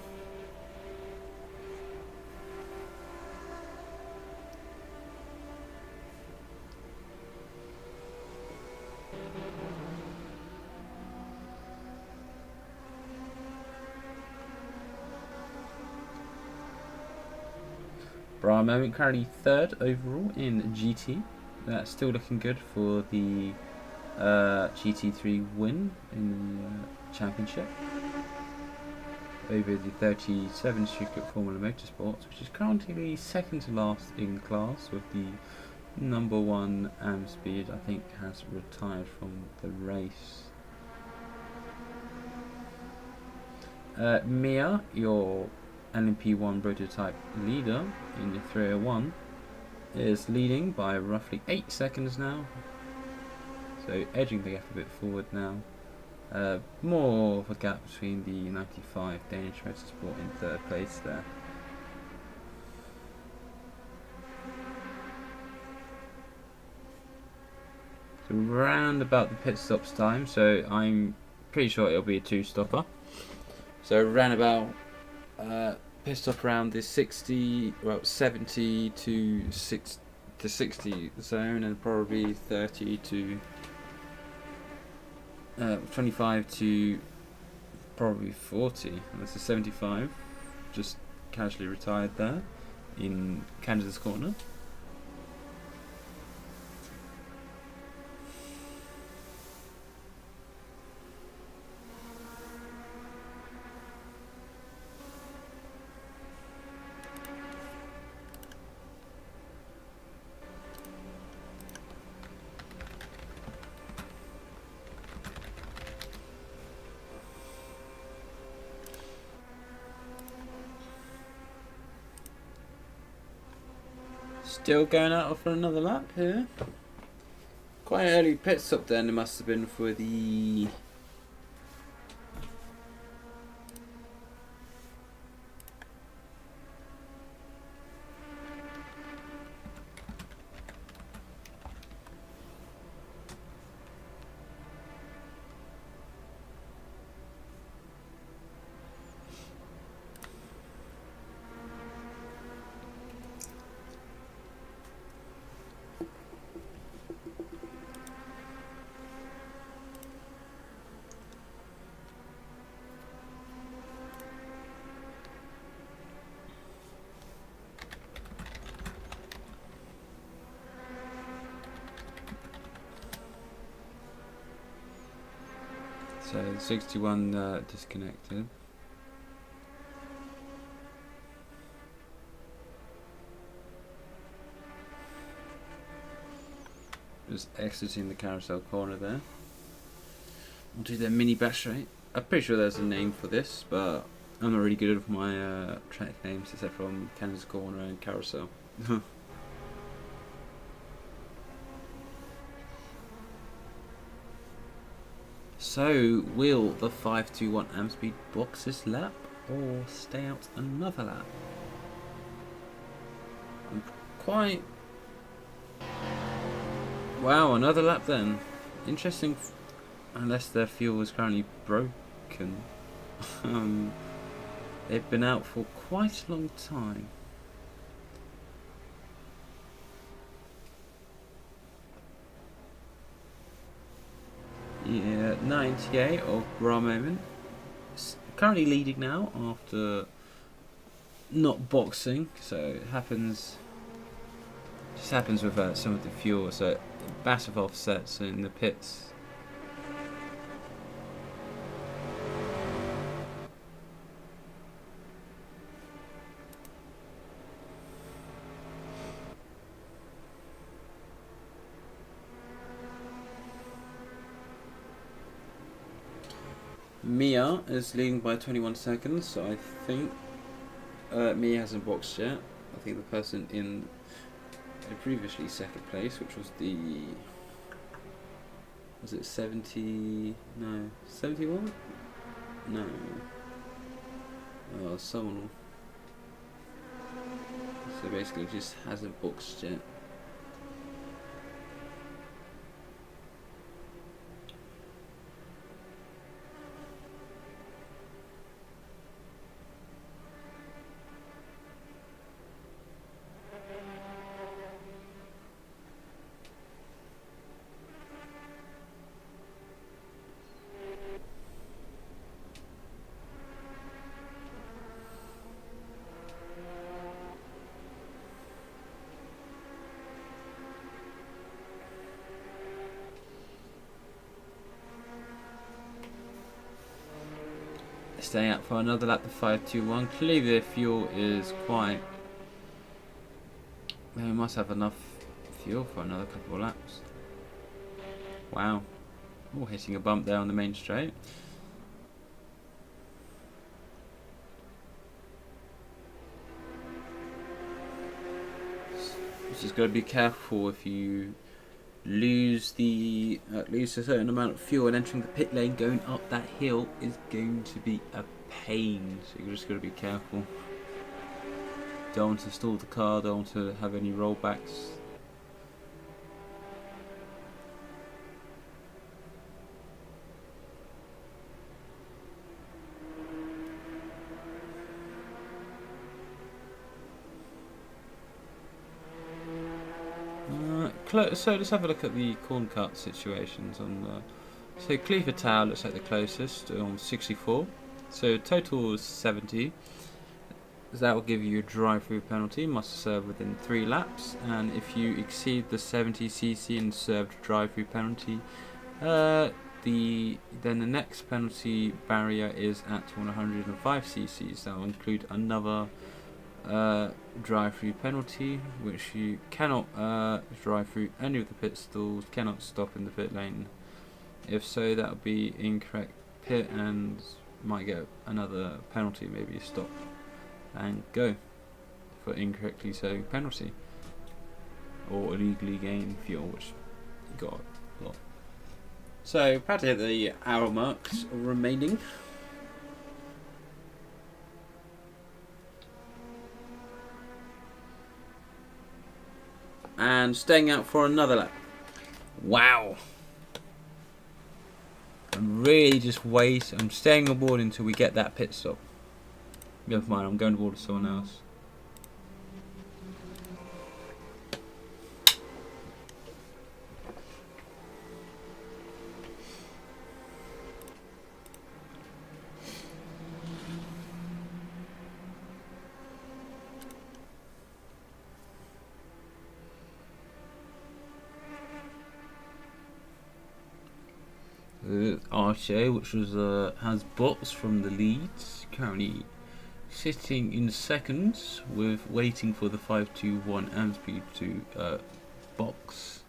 Bra moment currently third overall in GT. That's still looking good for the GT3 win in the championship over the 37 Stuttgart Formula Motorsports, which is currently second to last in class, with the number 1 AMSB I think has retired from the race. Mia, your LMP1 prototype leader in the 301, is leading by roughly 8 seconds now, so edging the gap a bit forward now. More of a gap between the 95 Danish Motorsport in third place there. So round about the pit stops time, so I'm pretty sure it'll be a 2-stopper. So round about pit stop around the 70 to to 60 zone, and probably 30 to 25 to probably 40. And that's a 75. Just casually retired there in Canada's corner. Still going out for another lap here. Quite an early pit stop then it must have been for the so the 61 disconnected. Just exiting the carousel corner there. We'll do their mini bash rate. I'm pretty sure there's a name for this, but I'm not really good with my track names except from Canada's corner and carousel. So, will the 521 amp speed box this lap or stay out another lap? I'm quite... Wow, another lap then. Interesting, unless their fuel is currently broken. They've been out for quite a long time. Yeah, 98 of Bra Moment. Currently leading now after not boxing, so it happens. Just happens with some of the fuel, so massive offsets in the pits. Mia is leading by 21 seconds, so I think Mia hasn't boxed yet. I think the person in previously second place, which was was it 70? No, 71? No. Oh, someone. So basically, just hasn't boxed yet. Staying out for another lap, the 521. Clearly their fuel is quite... They must have enough fuel for another couple of laps. Wow. Oh, hitting a bump there on the main straight. Just got to be careful if you lose a certain amount of fuel and entering the pit lane. Going up that hill is going to be a pain, so you just got to be careful. Don't want to stall the car, don't want to have any rollbacks. so let's have a look at the corn cut situations on the. So Cleaver Tower looks like the closest on 64. So total is 70. That will give you a drive-through penalty. Must serve within 3 laps, and if you exceed the 70cc and served drive-through penalty, then the next penalty barrier is at 105cc. That will include another drive-through penalty, which you cannot drive through any of the pit stalls, cannot stop in the pit lane. If so, that would be incorrect pit and might get another penalty, maybe stop and go for incorrectly serving penalty or illegally gain fuel, which you got a lot. So practically the hour marks remaining. And staying out for another lap. Wow. I'm really just I'm staying on board until we get that pit stop. Never mind, I'm going to board with someone else. RSCA, which has bots from the leads, currently sitting in seconds with waiting for the 521 and speed to box.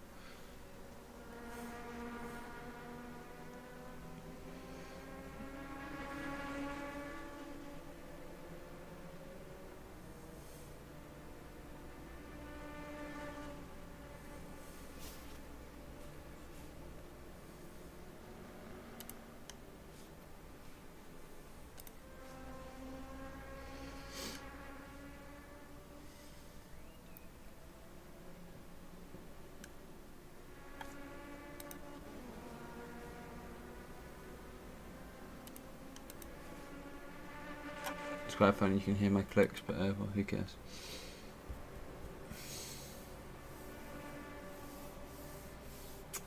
It's quite funny, you can hear my clicks, but well, who cares.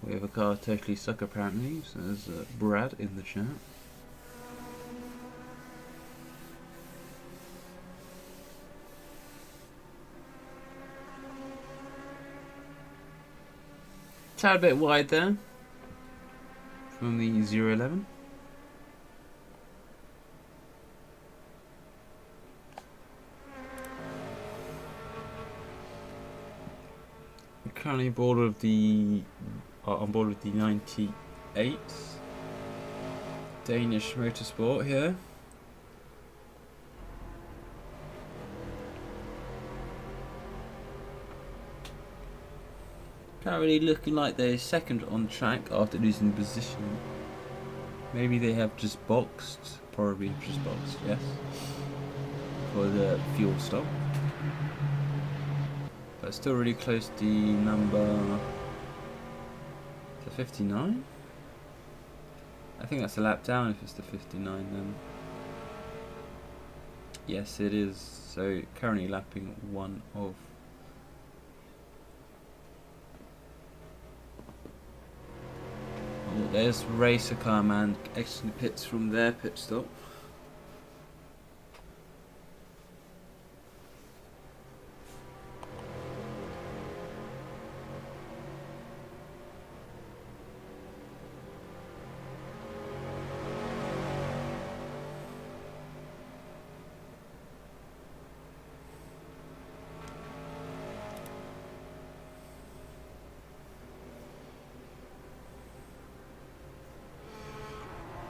We have a car totally suck apparently, says Brad in the chat. Tad bit wide there from the 011. Currently on board with the 98 Danish Motorsport here. Currently looking like they're second on track after losing position. Maybe they have just boxed, probably just boxed, yes, for the fuel stop. But still really close to number 59. I think that's a lap down if it's the 59 then. Yes, it is. So currently lapping one of. Oh, there's Racer Car Man exiting the pits from their pit stop.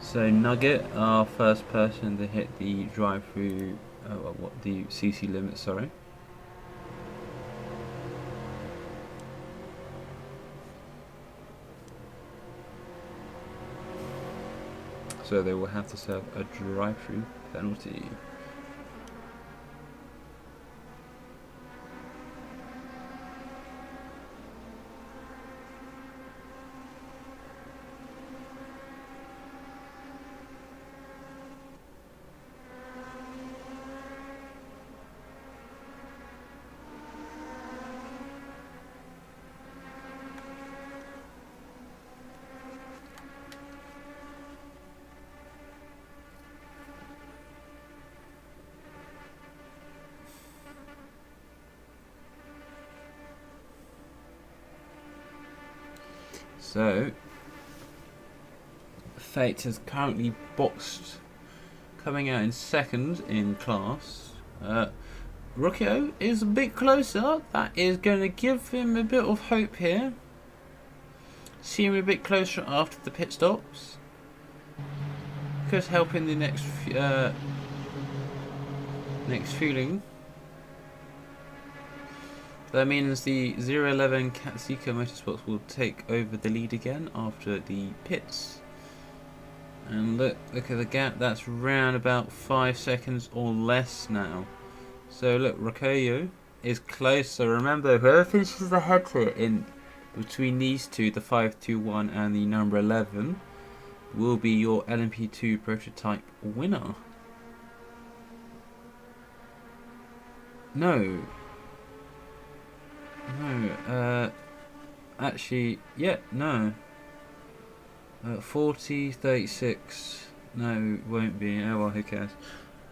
So Nugget, our first person to hit the drive-through, the CC limit, sorry. So they will have to serve a drive-through penalty. So, Fate has currently boxed, coming out in second in class. Rocchio is a bit closer. That is going to give him a bit of hope here. See him a bit closer after the pit stops. Could help in the next fueling. That means the 011 Katsika Motorsports will take over the lead again after the pits. And look at the gap, that's round about 5 seconds or less now. So look, Rocchio is close. So remember, whoever finishes ahead here in between these two, the 521 and the number 11, will be your LMP2 prototype winner. No, actually, yeah, no. 40, 36. No, it won't be. Oh well, who cares?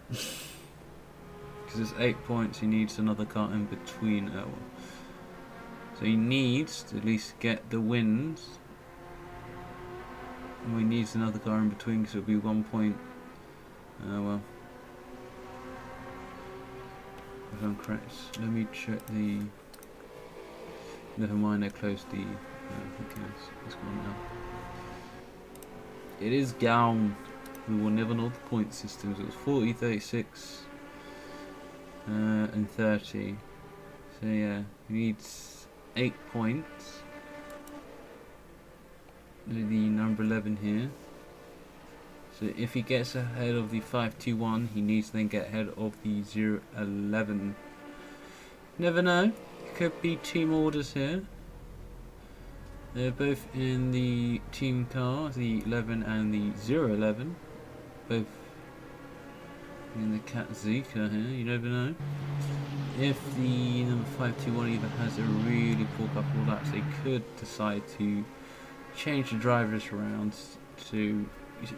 Because it's 8 points, he needs another car in between. Oh well. So he needs to at least get the wins. And he needs another car in between, because it'll be 1 point. Oh well. If I'm correct, let me check the. Never mind, I closed the. Who cares? It's gone now. It is down. We will never know the point systems. It was 40, 36, and 30. So yeah, he needs 8 points. The number 11 here. So if he gets ahead of the 521, he needs to then get ahead of the 011. Never know. Could be team orders here. They're both in the team car, the 11 and the 011. Both in the Katsika here, you never know. If the number 521 either has a really poor couple of laps, they could decide to change the drivers around to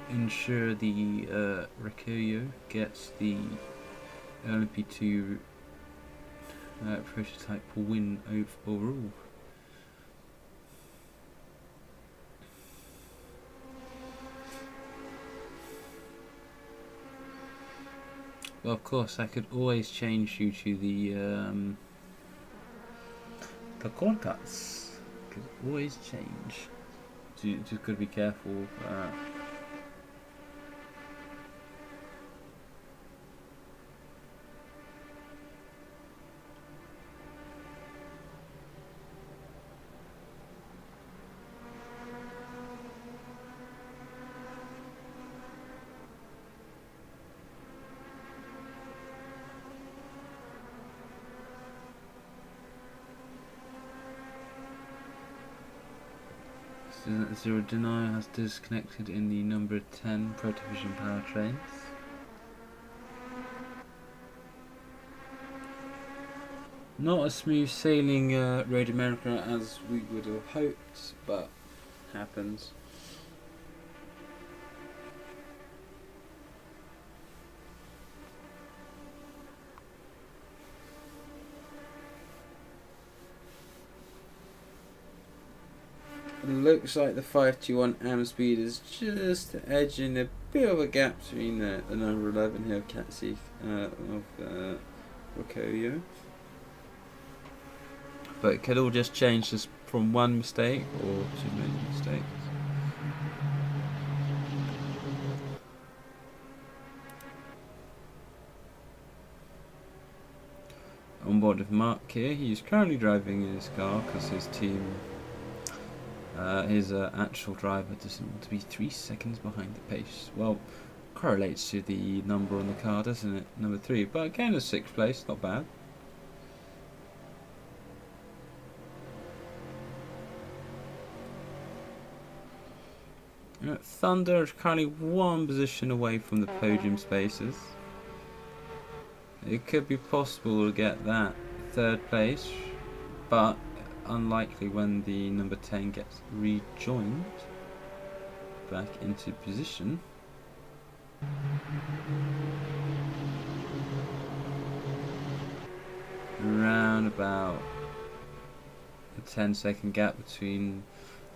ensure the Ricciardo gets the LMP2 prototype win overall. Well, of course, that could always change due to the contracts. Could always change. So you just gotta be careful. Zero Denial has disconnected in the number 10 Pro Division powertrains. Not a smooth sailing Road America as we would have hoped, but happens. Looks like the 521 AM speed is just edging a bit of a gap between the number 11 here of Katsika of Ricciardo. But it could all just change just from one mistake or too many mistakes. On board with Mark here, he's currently driving in his car because his team. His actual driver doesn't want to be 3 seconds behind the pace. Well, correlates to the number on the car, doesn't it? Number 3. But again, a 6th place, not bad. Thunder is currently 1 position away from the podium spaces. It could be possible to get that 3rd place, but unlikely when the number 10 gets rejoined back into position. Around about a 10-second gap between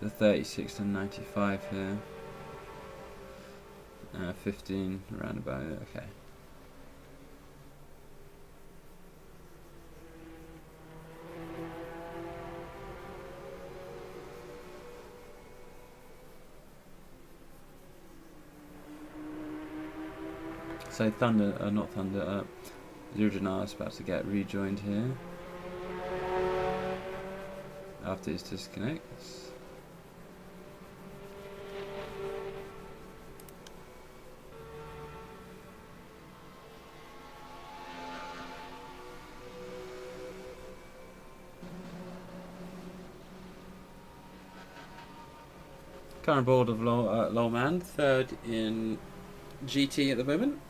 the 36 and 95 here. 15 around about it, okay. So Thunder, not Thunder, Zero Janar is about to get rejoined here after his disconnects. Current board of Lowman, third in GT at the moment.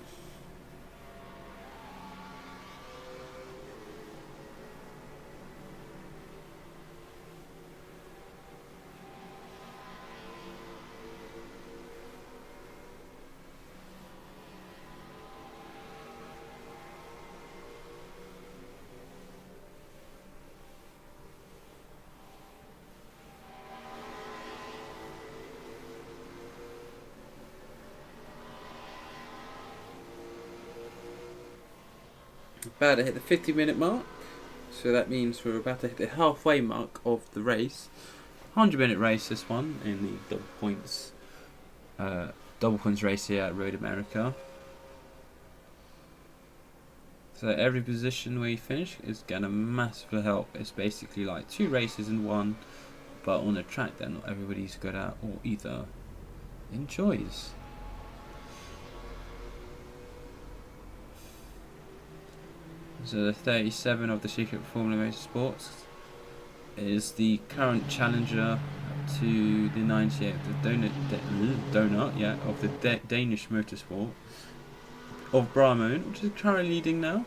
About to hit the 50-minute mark, so that means we're about to hit the halfway mark of the race. 100-minute race, this one, in the double points race here at Road America. So every position where you finish is gonna massively help. It's basically like 2 races in one, but on a track that not everybody's good at or either enjoys. So the 37 of the Secret Formula Motorsports is the current challenger to the 98 of the donut, of the Danish Motorsport of Brahman, which is currently leading now.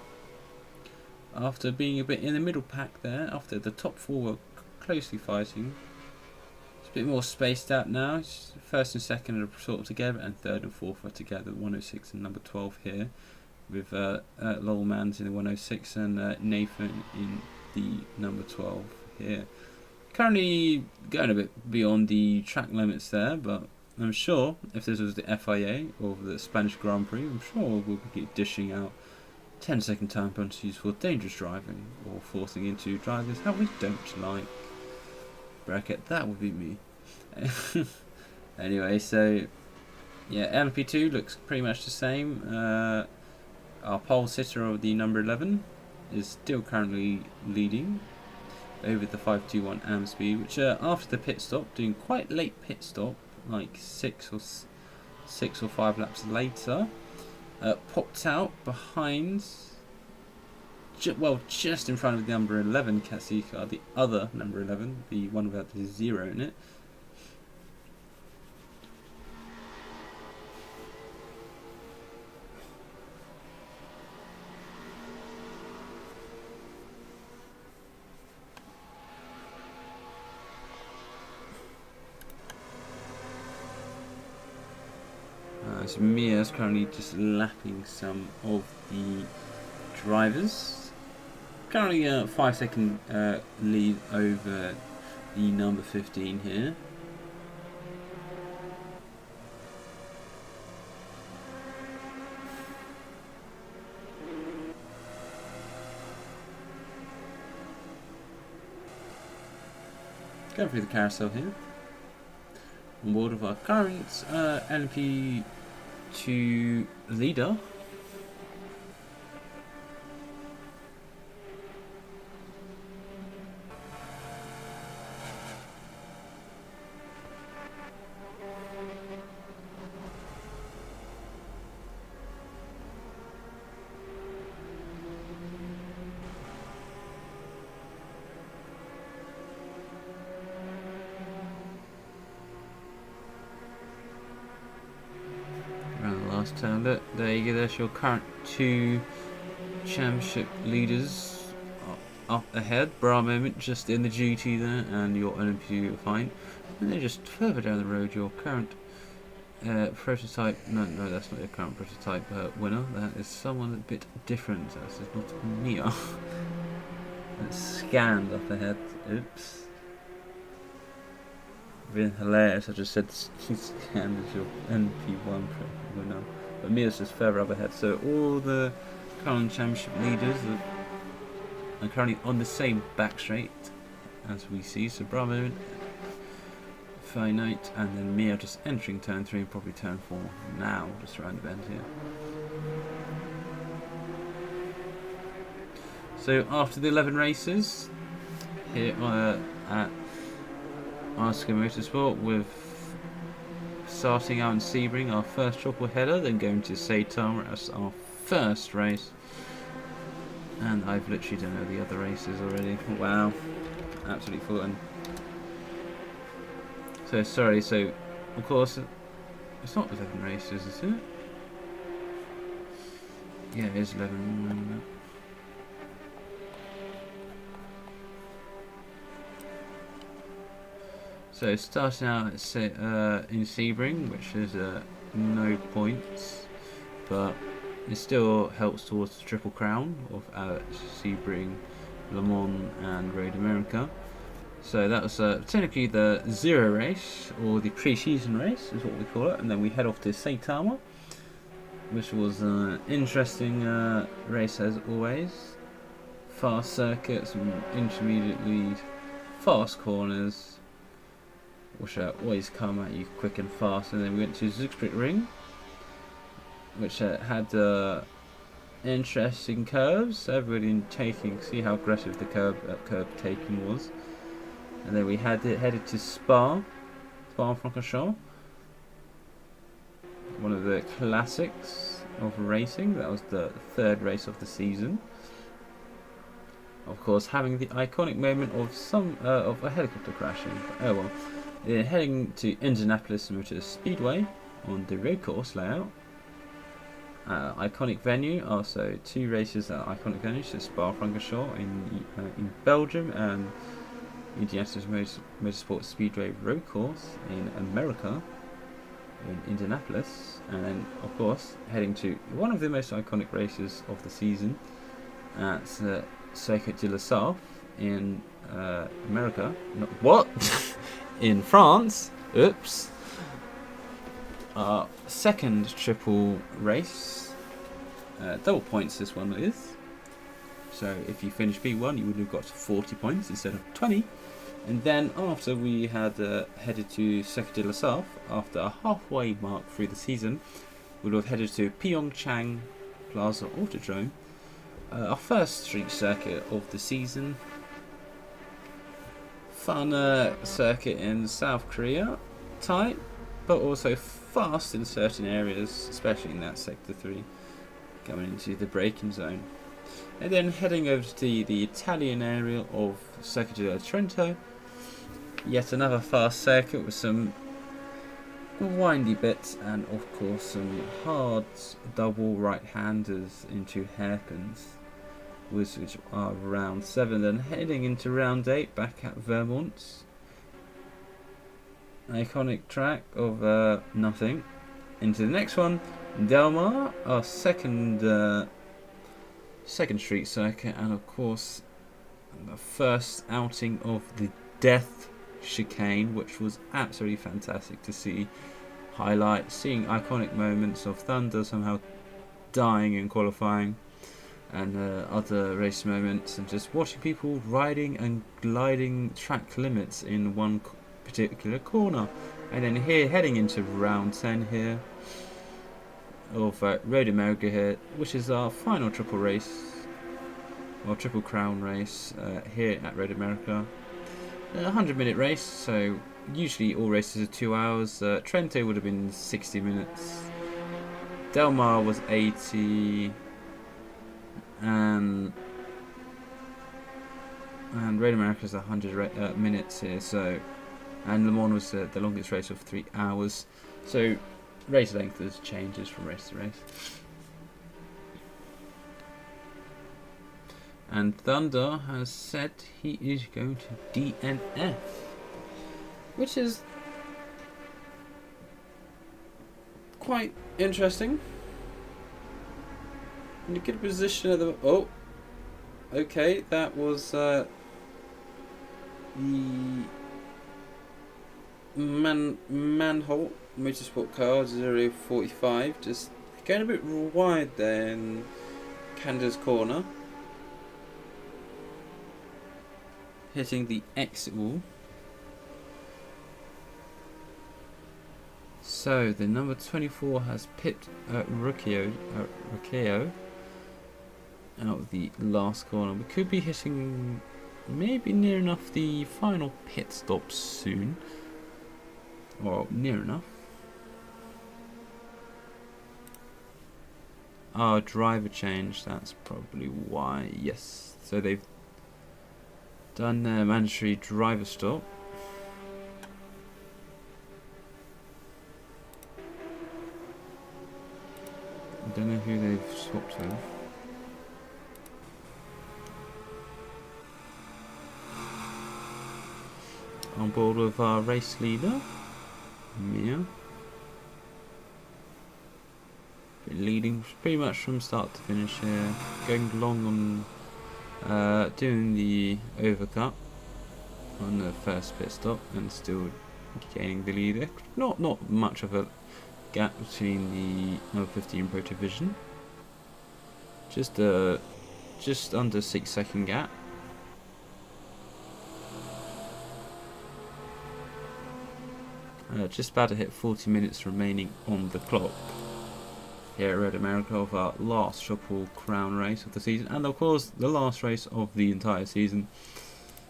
After being a bit in the middle pack there, after the top 4 were closely fighting. It's a bit more spaced out now. It's first and second are sort of together, and third and fourth are together. 106 and number 12 here, with Lowman's in the 106 and Nathan in the number 12 here. Currently going a bit beyond the track limits there, but I'm sure if this was the FIA or the Spanish Grand Prix, I'm sure we'll be dishing out 10-second time penalties for dangerous driving or forcing into drivers how we don't like. Bracket, that would be me. Anyway, so yeah, LMP2 looks pretty much the same. Our pole sitter of the number 11 is still currently leading over the 521 AM speed, which after the pit stop, doing quite late pit stop, like 6 or 5 laps later, popped out behind, just in front of the number 11 Katsika, the other number 11, the one without the 0 in it. So Mia's currently just lapping some of the drivers. Currently a 5-second lead over the number 15 here. Going through the carousel here. On board of our current LMP2 leader. Last turn. Look, there you go. There's your current 2 championship leaders up ahead. Bra moment just in the GT there, and your LMP fine. And then just further down the road, your current prototype. No, that's not your current prototype winner. That is someone a bit different. That's not Mia. That's scanned up ahead. Oops. been hilarious. I just said he's scanned as your NP1 now, but Mia's just further up ahead. So all the current championship leaders are currently on the same back straight as we see. So Bravo, Finite, and then Mia just entering turn 3 and probably turn 4 now, just around the bend here. So after the 11 races here at RSCA Motorsport, with starting out in Sebring, our first triple header, then going to Saitama as our first race. And I've literally done all the other races already. Wow, absolutely full. So sorry, so of course it's not 11 races, is it? Yeah, it is 11. So starting out in Sebring, which is no points, but it still helps towards the Triple Crown of Sebring, Le Mans and Road America. So that was technically the 0 race, or the pre-season race is what we call it, and then we head off to Saitama, which was an interesting race as always. Fast circuits, intermediate lead, fast corners, which always come at you quick and fast. And then we went to Zugsprit Ring, which had interesting curves. Everybody see how aggressive the curve taking was. And then we headed to Spa-Francorchamps, one of the classics of racing. That was the 3rd race of the season. Of course, having the iconic moment of a helicopter crashing. Oh well. Heading to Indianapolis Motor Speedway on the road course layout. Iconic venue, also 2 races at iconic venues, so Spa-Francorchamps in Belgium and Indianapolis Motorsport Speedway road course in America, in Indianapolis. And then of course heading to one of the most iconic races of the season at Circuit de la Sarthe in America. In France. Oops. Our 2nd triple race. Double points this one is. So if you finish B1 you would have got 40 points instead of 20. And then after we had headed to Circuit de la Sarthe, after a halfway mark through the season, we would have headed to Pyeongchang Plaza Autodrome, our first street circuit of the season. Fun circuit in South Korea, tight, but also fast in certain areas, especially in that Sector 3, coming into the braking zone. And then heading over to the Italian area of Circuit di Trento, yet another fast circuit with some windy bits and of course some hard double right-handers into hairpins, which are round 7. Then heading into round 8 back at Vermont, iconic track of nothing. Into the next one, Del Mar, our second street circuit, and of course the first outing of the Death Chicane, which was absolutely fantastic to see. Seeing iconic moments of Thunder somehow dying in qualifying, and other race moments, and just watching people riding and gliding track limits in one particular corner. And then here heading into round 10 here of Road America here, which is our final triple race, or triple crown race here at Road America. A 100-minute race, so usually all races are 2 hours. Trento would have been 60 minutes. Del Mar was 80. And Road America is 100 minutes here, so, and Le Mans was the longest race of 3 hours. So race length changes from race to race. And Thunder has said he is going to DNF, which is quite interesting. In a good position at the... Oh, okay, that was the Manholt Motorsport Car 045, just going a bit wide there in Canada's corner, hitting the exit wall. So the number 24 has pipped Riccio out of the last corner. We could be hitting maybe near enough the final pit stop soon. Well, near enough. Oh, driver change, that's probably why. Yes, so they've done their mandatory driver stop. I don't know who they've swapped with. On board with our race leader, Mia. Leading pretty much from start to finish here. Going long on doing the overcut on the first pit stop and still gaining the lead. Not much of a gap between the number 15 Pro Division. Just under 6-second gap. Just about to hit 40 minutes remaining on the clock here at Red America of our last Shopwell Crown race of the season, and of course the last race of the entire season.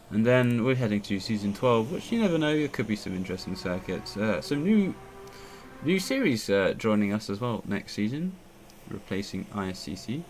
And then we're heading to season 12, which you never know, there could be some interesting circuits. Some new series joining us as well next season, replacing ISCC.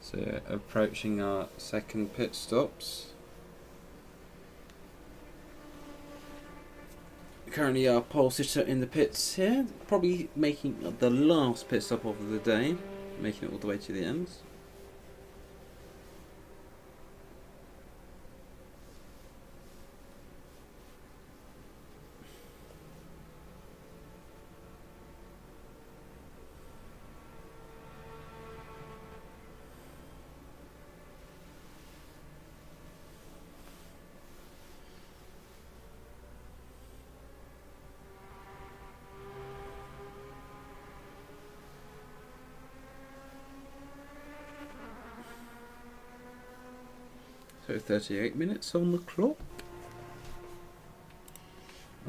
So approaching our second pit stops. Currently our pole sitter in the pits here, probably making the last pit stop of the day, making it all the way to the end. So 38 minutes on the clock.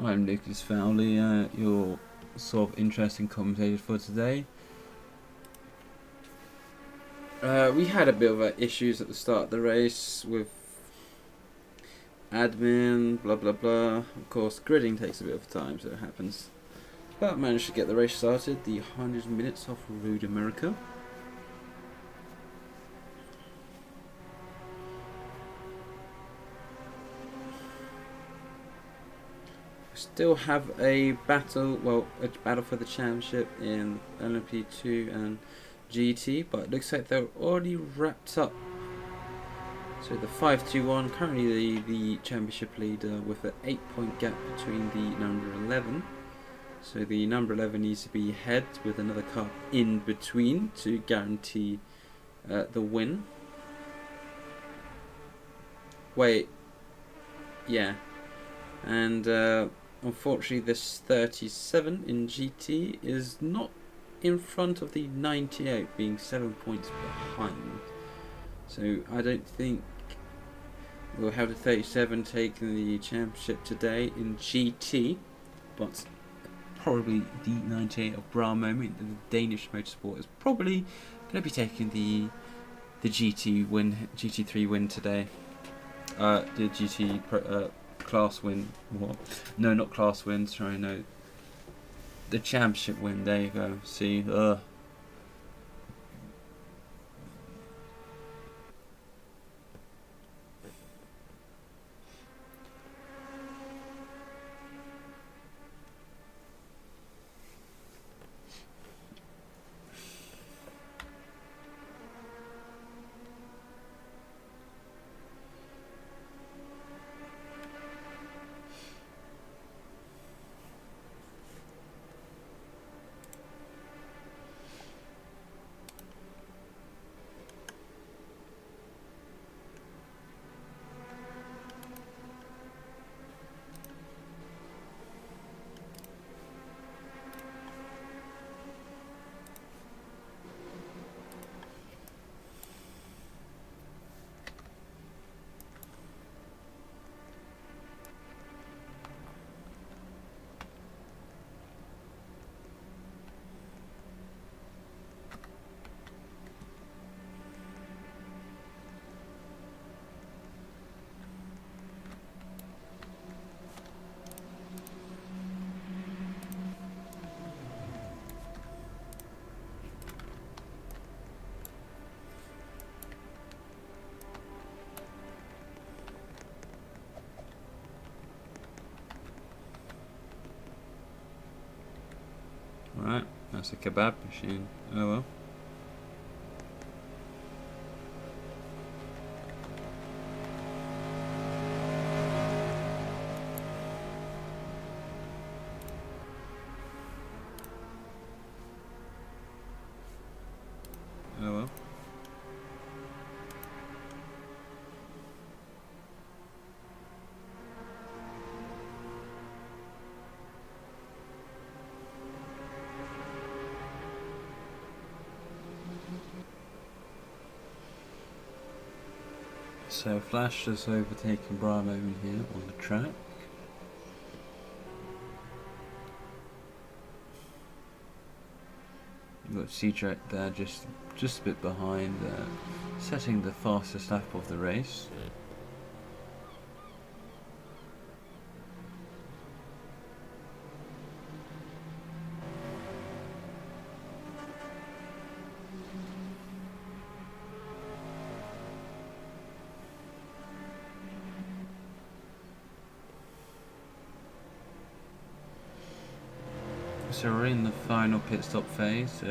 I'm Lucas Fowley, your sort of interesting commentator for today. We had a bit of issues at the start of the race with admin, blah blah blah. Of course, gridding takes a bit of time, so it happens. But managed to get the race started, the 100 minutes of Road America. Still have a battle for the championship in LMP2 and GT, but it looks like they're already wrapped up. So the 5-2-1, currently the championship leader with an 8-point gap between the number 11. So the number 11 needs to be ahead with another car in between to guarantee the win. Wait, yeah, and unfortunately this 37 in GT is not in front of the 98, being 7 points behind. So I don't think we'll have the 37 taking the championship today in GT, but probably the 98 of Bra Moment, the Danish motorsport, is probably going to be taking the GT3 win today. The GT class win. What? No, not class win. Sorry, no. The championship win. There you go. See. That's a kebab machine. Oh well. Oh well. So Flash has overtaken Bravo in here on the track. You've got C-Track there just a bit behind, setting the fastest lap of the race. So we're in the final pit stop phase.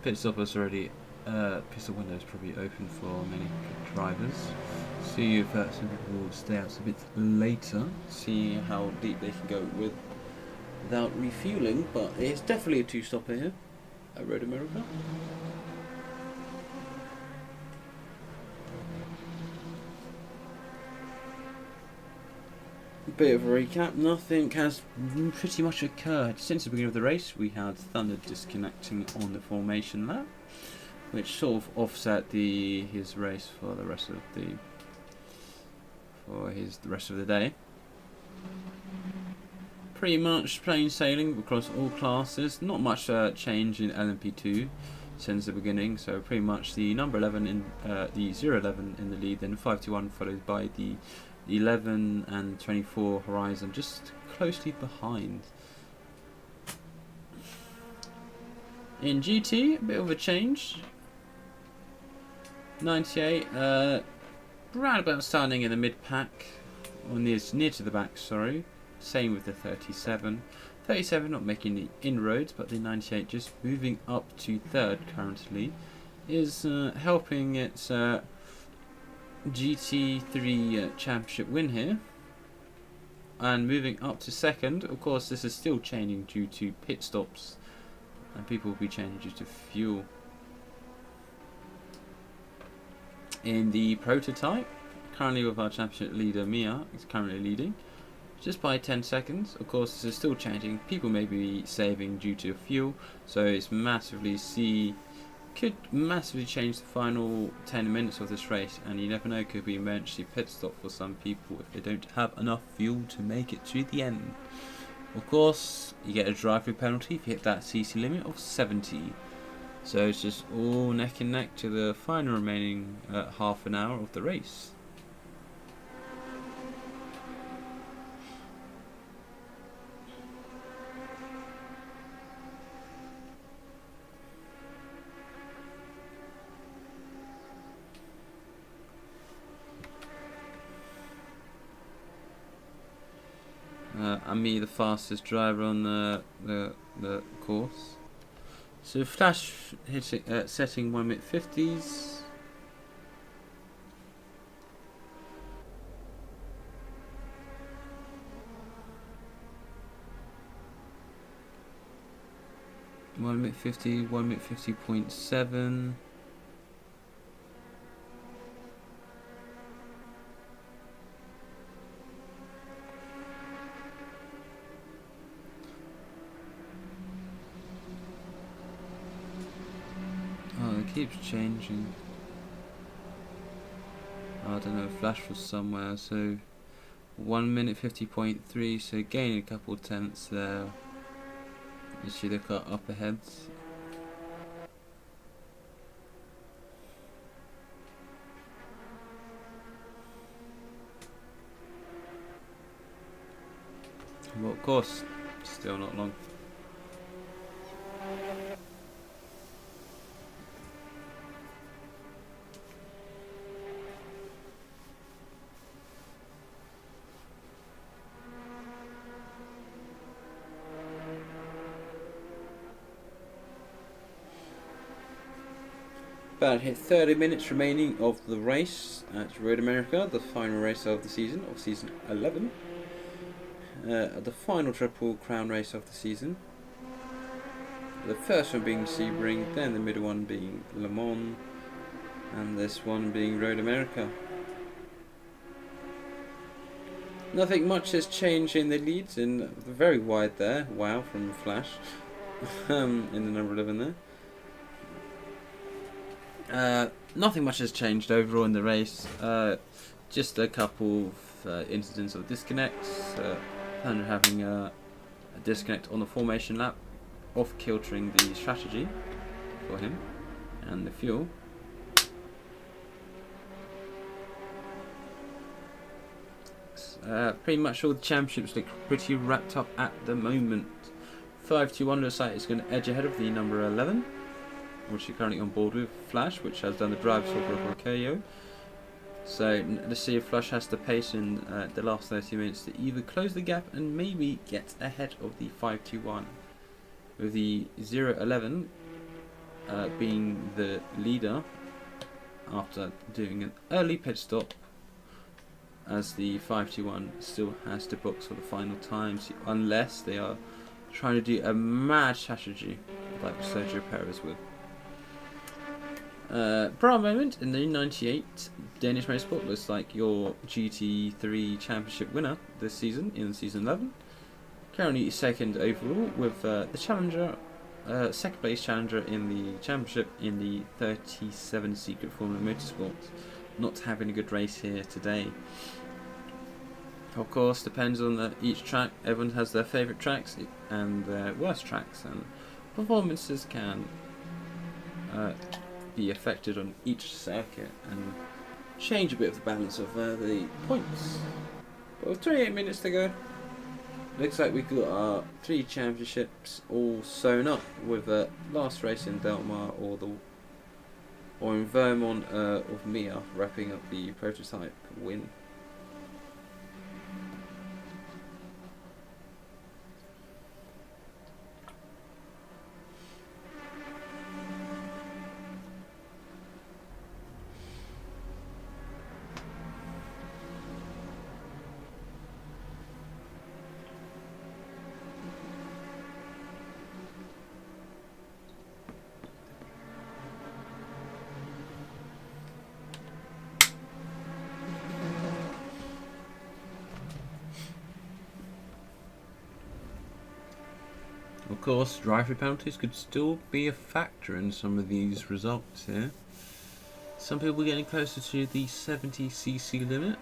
Pit stop is already, pit stop window is probably open for many drivers. See if some people will stay out a bit later, see how deep they can go without refueling. But it's definitely a two-stopper here at Road America. Bit of a recap, nothing has pretty much occurred since the beginning of the race. We had Thunder disconnecting on the formation lap, which sort of offset his race for the rest of the day. Pretty much plain sailing across all classes, not much change in LMP2 since the beginning, so pretty much the number 11 in the 011 in the lead, then 521 followed by the 11 and 24 Horizon just closely behind. In GT, a bit of a change. 98, round about starting in the mid pack, or near to the back, sorry. Same with the 37. 37 not making the inroads, but the 98 just moving up to third currently is helping its GT3 championship win here, and moving up to second. Of course, this is still changing due to pit stops, and people will be changing due to fuel. In the prototype, currently with our championship leader Mia, is currently leading just by 10 seconds. Of course, this is still changing. People may be saving due to fuel, so it's could massively change the final 10 minutes of this race, and you never know, could be emergency pit stop for some people if they don't have enough fuel to make it to the end. Of course, you get a drive-through penalty if you hit that CC limit of 70. So it's just all neck and neck to the final remaining half an hour of the race. And me, the fastest driver on the course. So Flash hitting, setting 1 minute 50s. One minute 50, 1 minute 50.7. It keeps changing. I don't know, Flash was somewhere, so 1 minute 50.3, so gaining a couple tenths there. As you look up ahead. Well, of course, still not long. About hit 30 minutes remaining of the race at Road America, the final race of the season, of season 11. The final Triple Crown race of the season. The first one being Sebring, then the middle one being Le Mans, and this one being Road America. Nothing much has changed in the leads, in very wide there. Wow, from Flash in the number 11 there. Nothing much has changed overall in the race. Just a couple of incidents of disconnects. Thunder having a disconnect on the formation lap, off kiltering the strategy for him and the fuel. Pretty much all the championships look pretty wrapped up at the moment. 521 looks like it's going to edge ahead of the number 11, which you're currently on board with, Flash, which has done the drive for KO. So let's see if Flash has the pace in the last 30 minutes to either close the gap and maybe get ahead of the 521. With the 011 being the leader after doing an early pit stop, as the 521 still has to box for the final times, unless they are trying to do a mad strategy like Sergio Perez would. For a moment, in the 98 Danish Motorsport looks like your GT3 Championship winner this season, in season 11. Currently second overall with the challenger, second place challenger in the championship in the 37 Secret Formula Motorsports. Not having a good race here today. Of course, depends on each track. Everyone has their favourite tracks and their worst tracks, and performances can be affected on each circuit and change a bit of the balance of the points. But with 28 minutes to go, looks like we've got our 3 championships all sewn up, with last race in Delmar or in Vermont of Mia wrapping up the prototype win. Of course, driver penalties could still be a factor in some of these results here. Some people getting closer to the 70cc limit,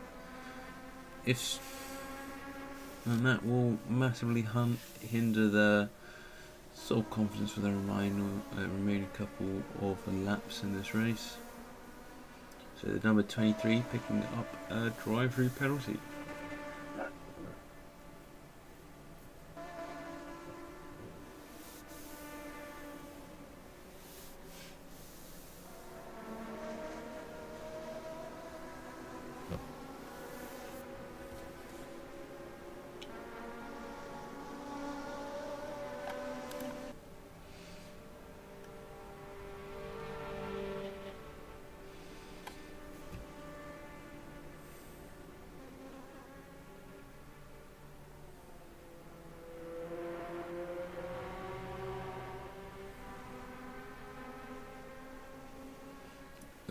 and that will massively hinder their sort of confidence for the remaining couple of laps in this race. So the number 23 picking up a drive-through penalty.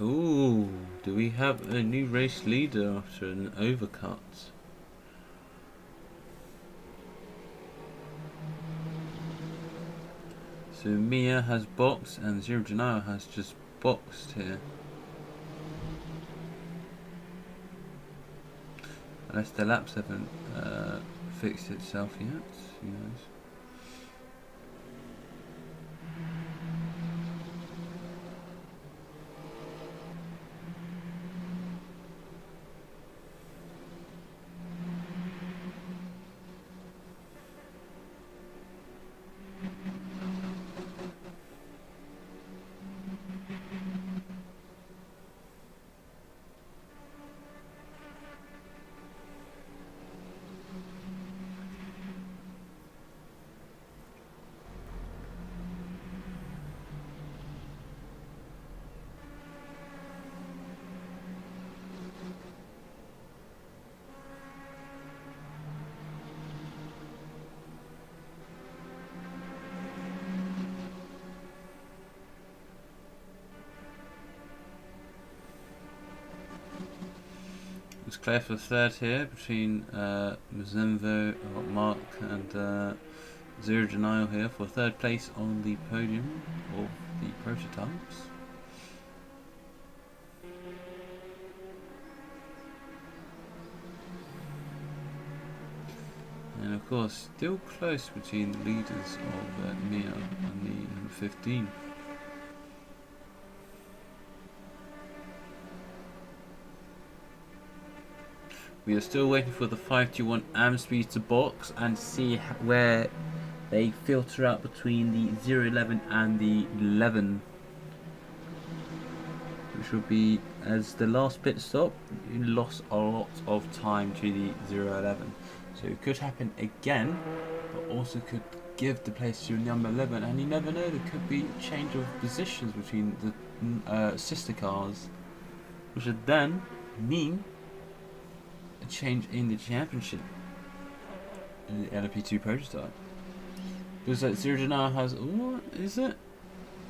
Ooh, do we have a new race leader after an overcut? So Mia has boxed and Zero Janao has just boxed here. Unless the laps haven't fixed itself yet, who knows. It's clear for third here between Mazenvo, Mark, and Zero Denial here for third place on the podium of the prototypes. And of course, still close between the leaders of Mia and the number 15. We are still waiting for the 521 AM speed to box and see where they filter out between the 011 and the 11, which will be, as the last pit stop, you lost a lot of time to the 011. So it could happen again, but also could give the place to number 11, and you never know, there could be a change of positions between the sister cars, which would then mean a change in the championship in the LMP2 prototype. Because that Zero Denial has, what is it?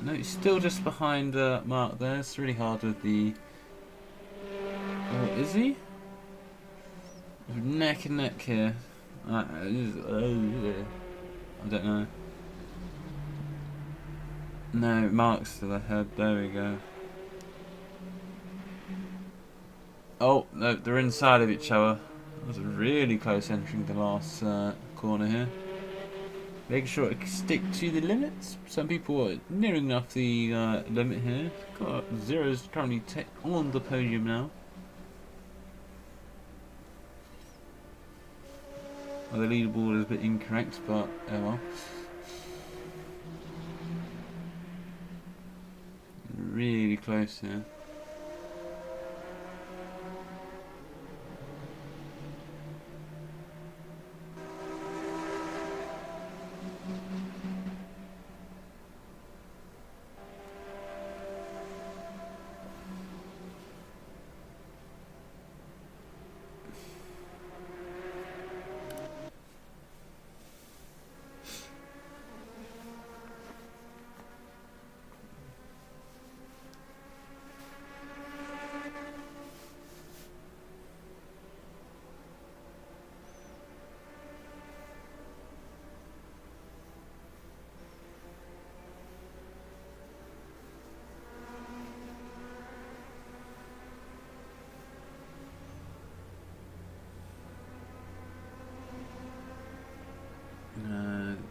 No, he's still just behind Mark there. It's really hard with the. Oh, is he? Neck and neck here. I don't know. No, Mark's still ahead. There we go. Oh, no, they're inside of each other. That was really close entering the last corner here. Making sure to stick to the limits. Some people are nearing enough the limit here. Got Zero's currently on the podium now. Well, the leaderboard is a bit incorrect, but oh well. Really close here.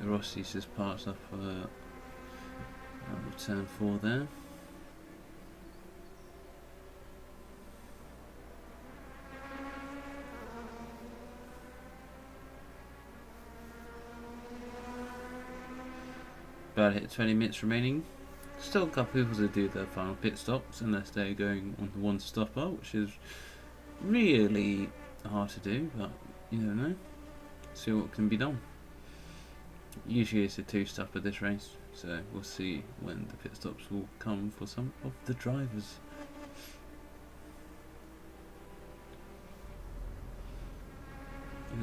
Rossi's just parked up turn 4 there. About hit 20 minutes remaining. Still a couple people to do their final pit stops unless they're going on the one stopper, which is really hard to do, but you never know. See what can be done. Usually it's a 2-stopper this race, so we'll see when the pit stops will come for some of the drivers.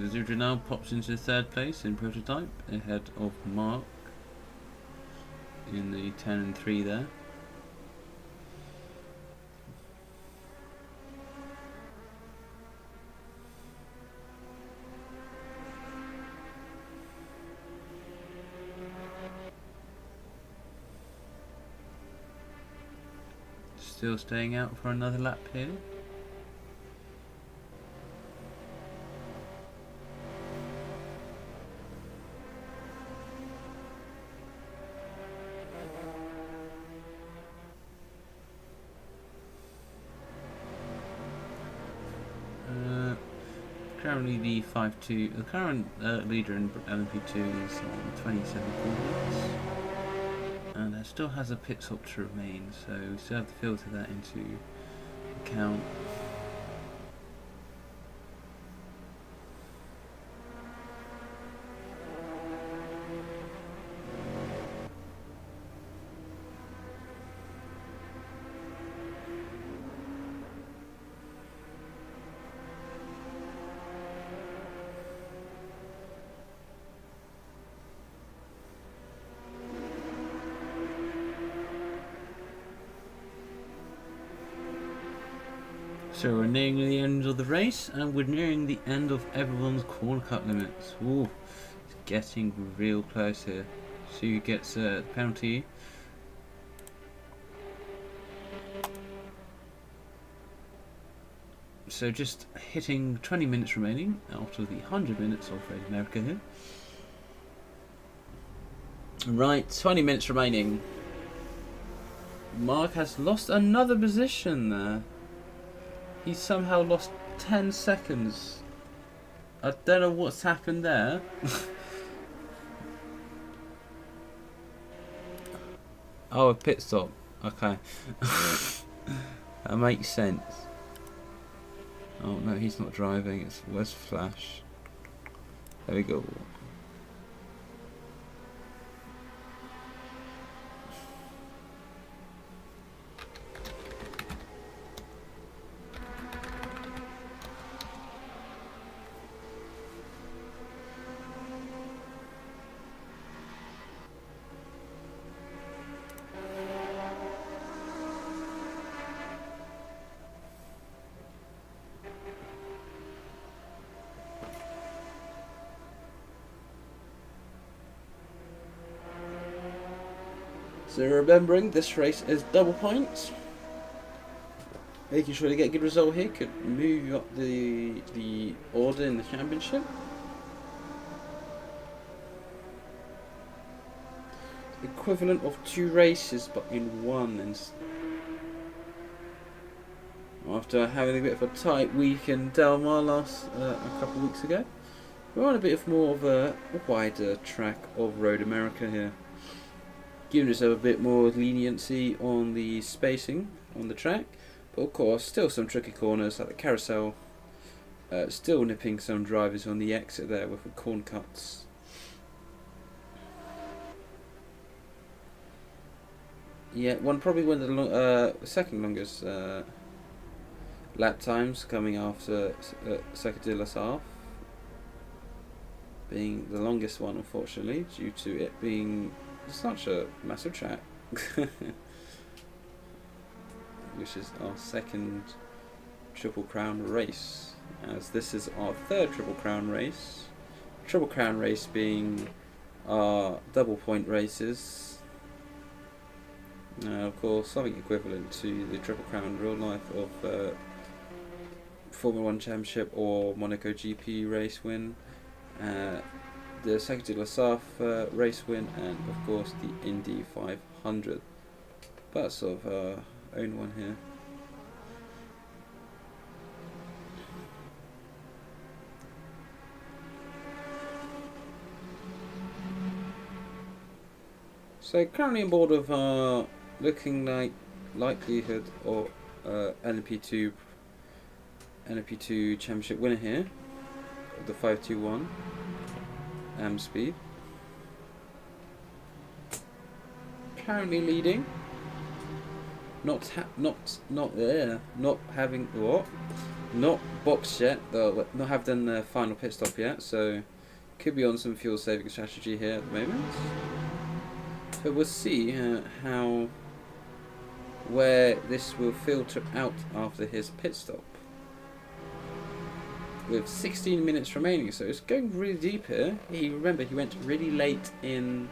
Zero now pops into 3rd place in prototype, ahead of Mark in the 10 and 3 there. Still staying out for another lap here. Currently the current leader in LMP2 is on 27 points. And it still has a pit stop to remain, so we still have to filter that into account. So we're nearing the end of the race, and we're nearing the end of everyone's corner cut limits. Ooh, it's getting real close here. So who gets a penalty? So just hitting 20 minutes remaining out of the 100 minutes of Raid America here. Right, 20 minutes remaining. Mark has lost another position there. He somehow lost 10 seconds. I don't know what's happened there. Oh, a pit stop. Okay. That makes sense. Oh no, he's not driving. It's where's Flash? There we go. So remembering this race is double points. Making sure to get a good result here could move you up the order in the championship. Equivalent of 2 races but in one. And after having a bit of a tight week in Del Mar last a couple of weeks ago, we're on a bit more of a wider track of Road America here. Giving yourself a bit more leniency on the spacing on the track, but of course still some tricky corners like the carousel, still nipping some drivers on the exit there with the corn cuts. Yeah, probably one of the second longest lap times, coming after Circuit de la Sarthe, being the longest one unfortunately due to it being such a massive track. Which is our second Triple Crown race, as this is our third Triple Crown race. Triple Crown race being our double point races. Now of course something equivalent to the Triple Crown real life of Formula 1 Championship or Monaco GP race win. The Circuit de la Sarthe race win, and of course the Indy 500. But sort of our own one here. So currently on board of our looking like likelihood or LMP2 championship winner here of the 521. Speed. Currently leading. Not having what? Not boxed yet. Though not have done the final pit stop yet. So could be on some fuel saving strategy here at the moment. So we'll see where this will filter out after his pit stop. With 16 minutes remaining, so it's going really deep here. Remember, he went really late in,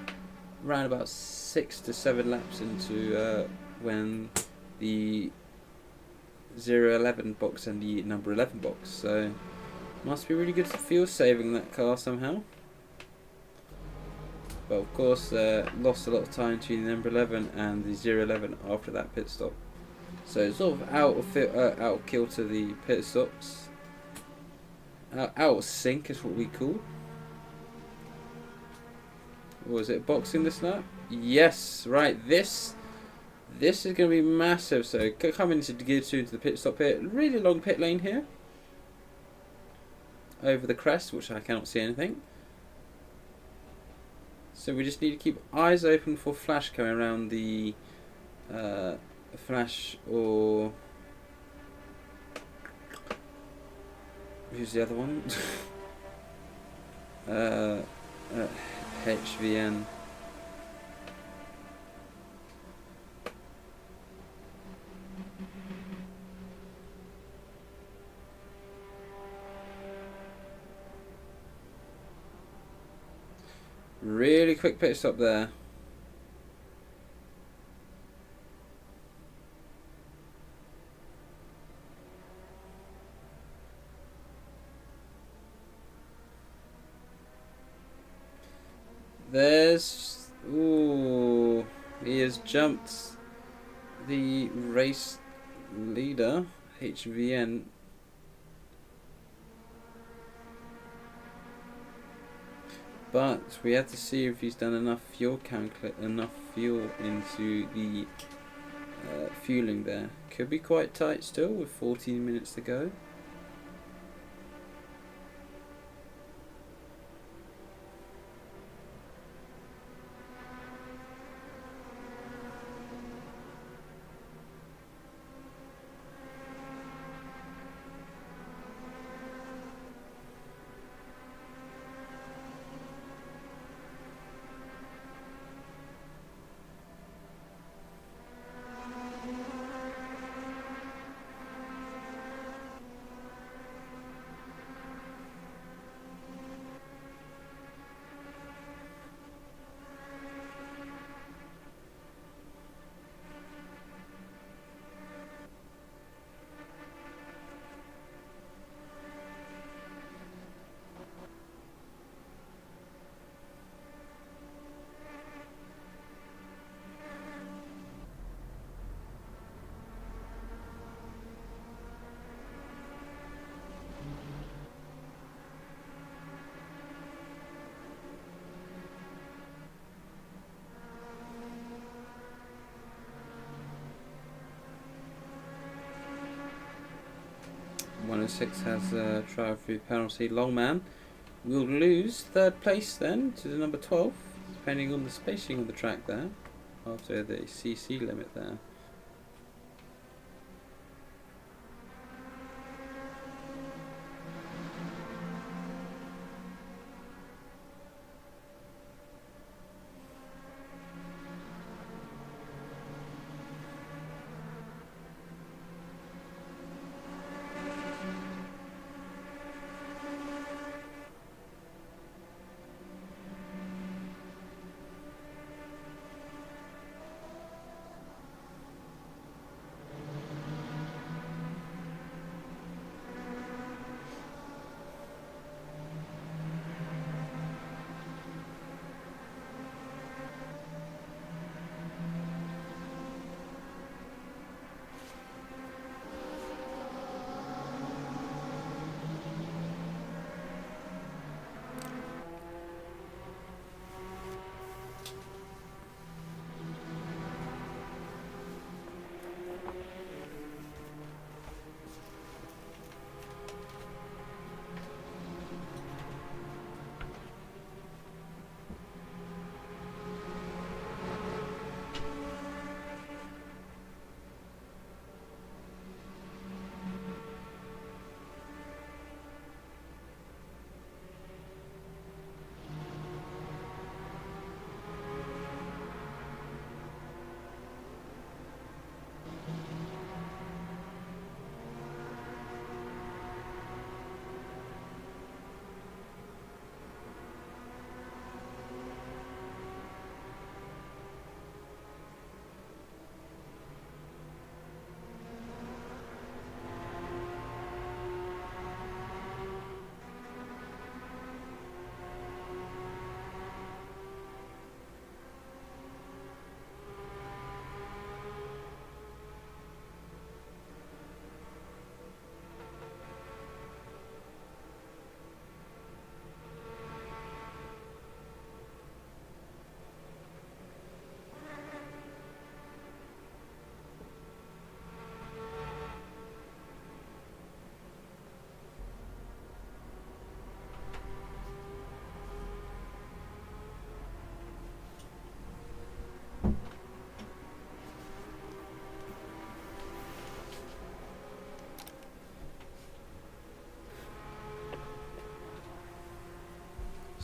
around about 6 to 7 laps into when the 011 box and the number 11 box. So must be really good for fuel saving that car somehow. But of course, lost a lot of time between the number 11 and the 011 after that pit stop. So sort of out of kilter the pit stops. Out of sync is what we call. Was it boxing this lap? Yes, right. This is going to be massive. So coming into gear 2 into the pit stop here. Really long pit lane here. Over the crest, which I cannot see anything. So we just need to keep eyes open for Flash coming around the Flash or. Who's the other one? HVN. Really quick pit stop there. There's... Ooh, he has jumped the race leader, HVN. But we have to see if he's done enough fuel into the fueling there. Could be quite tight still with 14 minutes to go. Six has a trial through penalty. Longman will lose third place then to the number 12, depending on the spacing of the track there, after the CC limit there.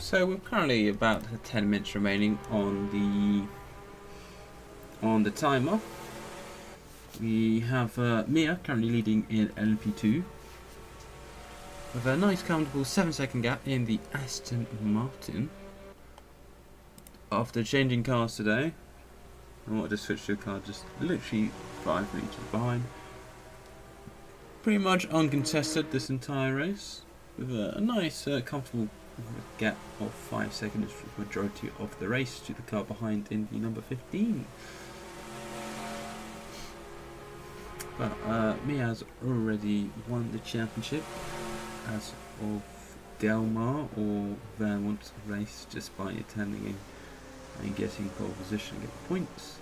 So we're currently about 10 minutes remaining on the timer. We have Mia currently leading in LMP2 with a nice comfortable 7-second gap in the Aston Martin. after changing cars today, I wanted to switch to a car just literally 5 meters behind. Pretty much uncontested this entire race, with a nice, comfortable gap of 5 seconds for the majority of the race to the car behind in the number 15. But Mia has already won the championship as of Delmar or Vermont race just by attending and getting pole position and get points.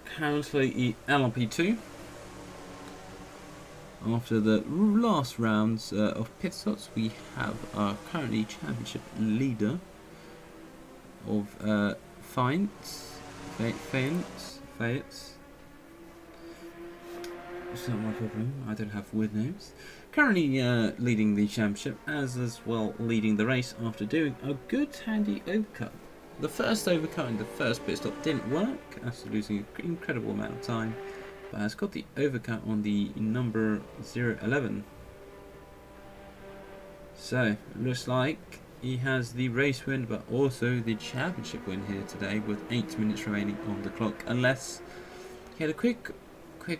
Currently LMP2. After the last rounds of pit stops, we have our currently championship leader of Fayett's. It's not my problem, I don't have weird names. Currently leading the championship, as well leading the race after doing a good handy overcut. The first overcut in the first pit stop didn't work, after losing an incredible amount of time, but has got the overcut on the number 011. So, it looks like he has the race win, but also the championship win here today with 8 minutes remaining on the clock, unless he had a quick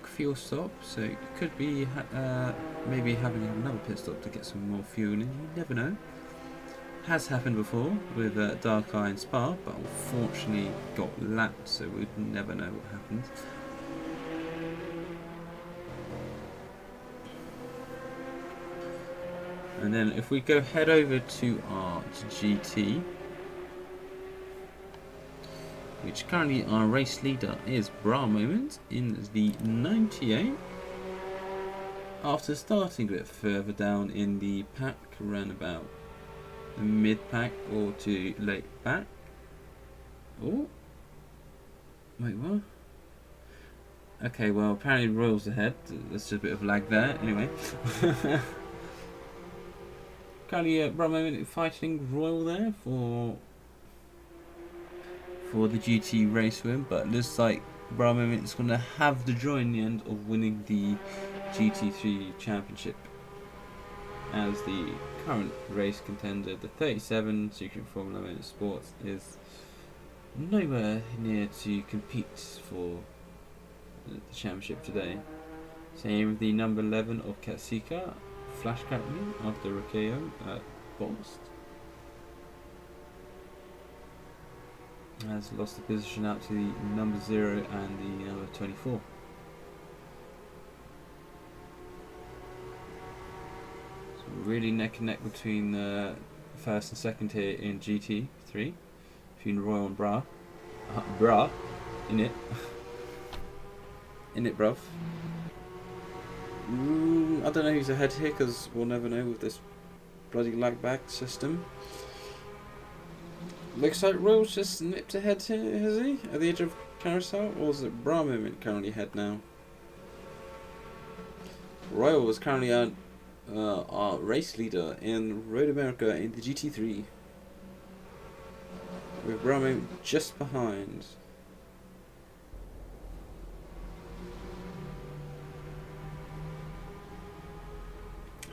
fuel stop, so it could be maybe having another pit stop to get some more fuel in. You never know. Has happened before with Dark Eye and Spa, but unfortunately got lapped, so we'd never know what happened. And then if we go head over to our GT, which currently our race leader is Bra Moment in the 98. After starting a bit further down in the pack, around about the mid pack or to late back. Oh, wait, what? Okay, well apparently Royal's ahead. There's just a bit of lag there. Anyway, currently Bra Moment fighting Royal there for the GT race win, but it looks like Bra Moment is going to have the joy in the end of winning the GT3 championship as the current race contender. The 37 Secret Formula One Sports is nowhere near to compete for the championship today. Same with the number 11 of Katsika, Flash currently after Rikeo Bost. Has lost the position out to the number 0 and the number 24. So really neck and neck between the first and second here in GT3, between Royal and Bra. Bra, in it. In it, bruv. I don't know who's ahead here because we'll never know with this bloody lag back system. Looks like Royal's just nipped ahead here, has he? At the edge of Carousel? Or is it Bra Moment currently ahead now? Royal was currently our race leader in Road America in the GT3. With Bra Moment just behind.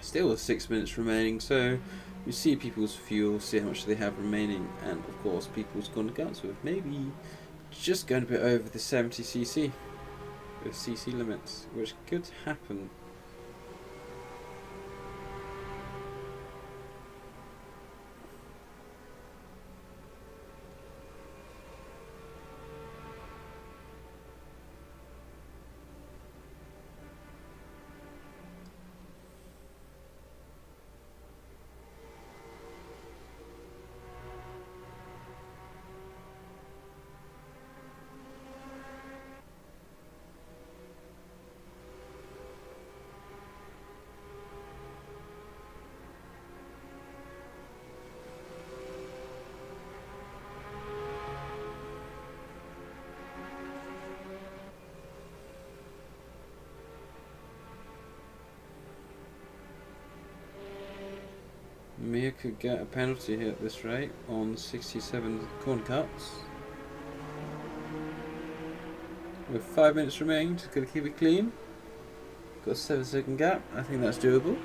Still with 6 minutes remaining, so you see people's fuel, see how much they have remaining, and of course people's gone guts with maybe just going a bit over the 70cc with CC limits, which could happen. Mia could get a penalty here at this rate on 67 corner cuts. With 5 minutes remaining, just gotta keep it clean. Got a 7-second gap, I think that's doable.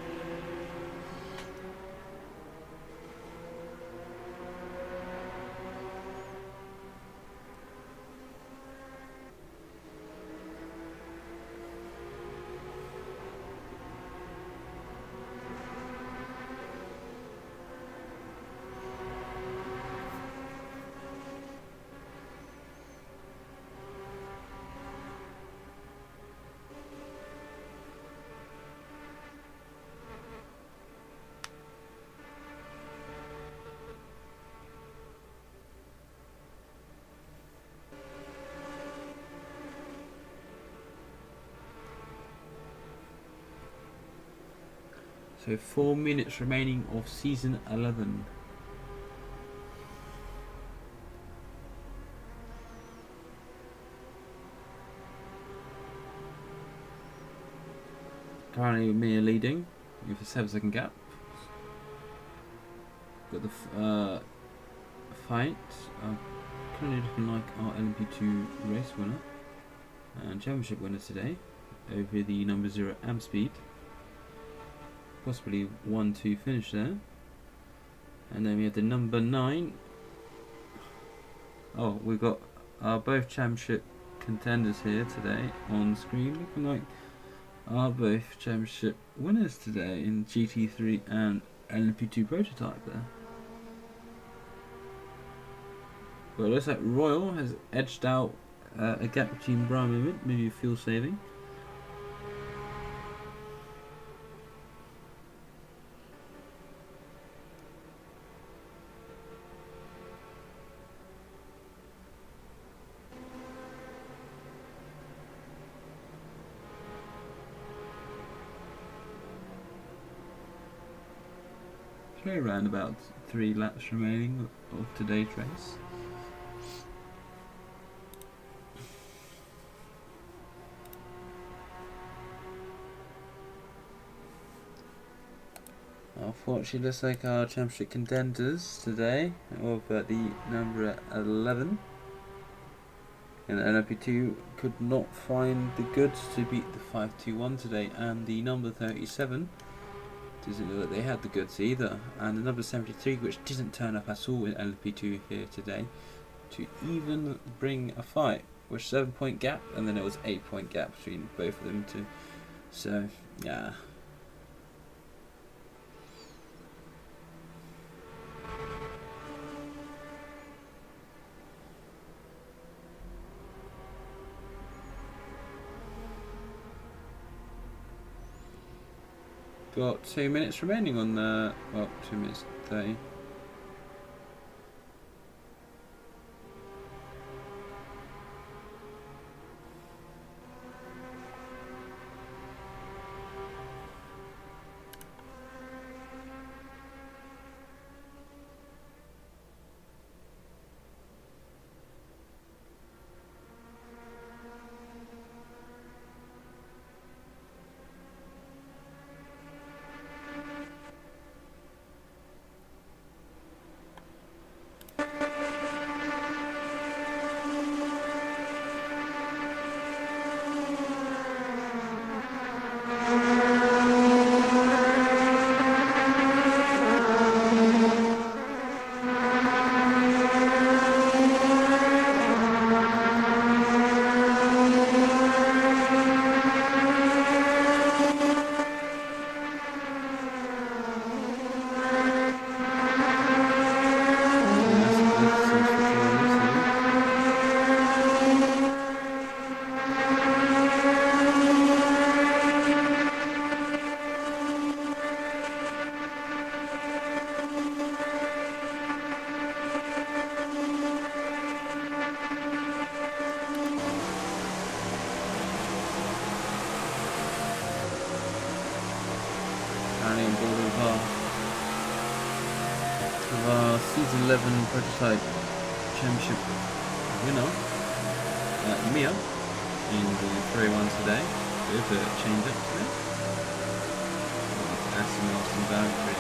So 4 minutes remaining of season 11. Currently Mia leading with a 7-second gap. Got the fight. Currently looking like our LMP2 race winner and championship winner today over the number 0 amp speed. Possibly 1-2 finish there. And then we have the number 9. Oh, we've got both championship contenders here today on screen, looking like are both championship winners today in GT3 and LMP2 prototype there. But it looks like Royal has edged out a gap between Brian and Mint, maybe fuel saving. Okay, around about 3 laps remaining of today's race. Unfortunately, looks like our championship contenders today of the number 11 and the LMP2 could not find the goods to beat the 521 today, and the number 37 doesn't know that they had the goods either, and the number 73, which didn't turn up at all in LMP2 here today to even bring a fight, with 7-point gap, and then it was 8-point gap between both of them too. So yeah. Got 2 minutes remaining on the, well, 2 minutes 30. Season 11 prototype championship winner, Mia, in the 3-1 today. With a change up today. Aston Martin boundary.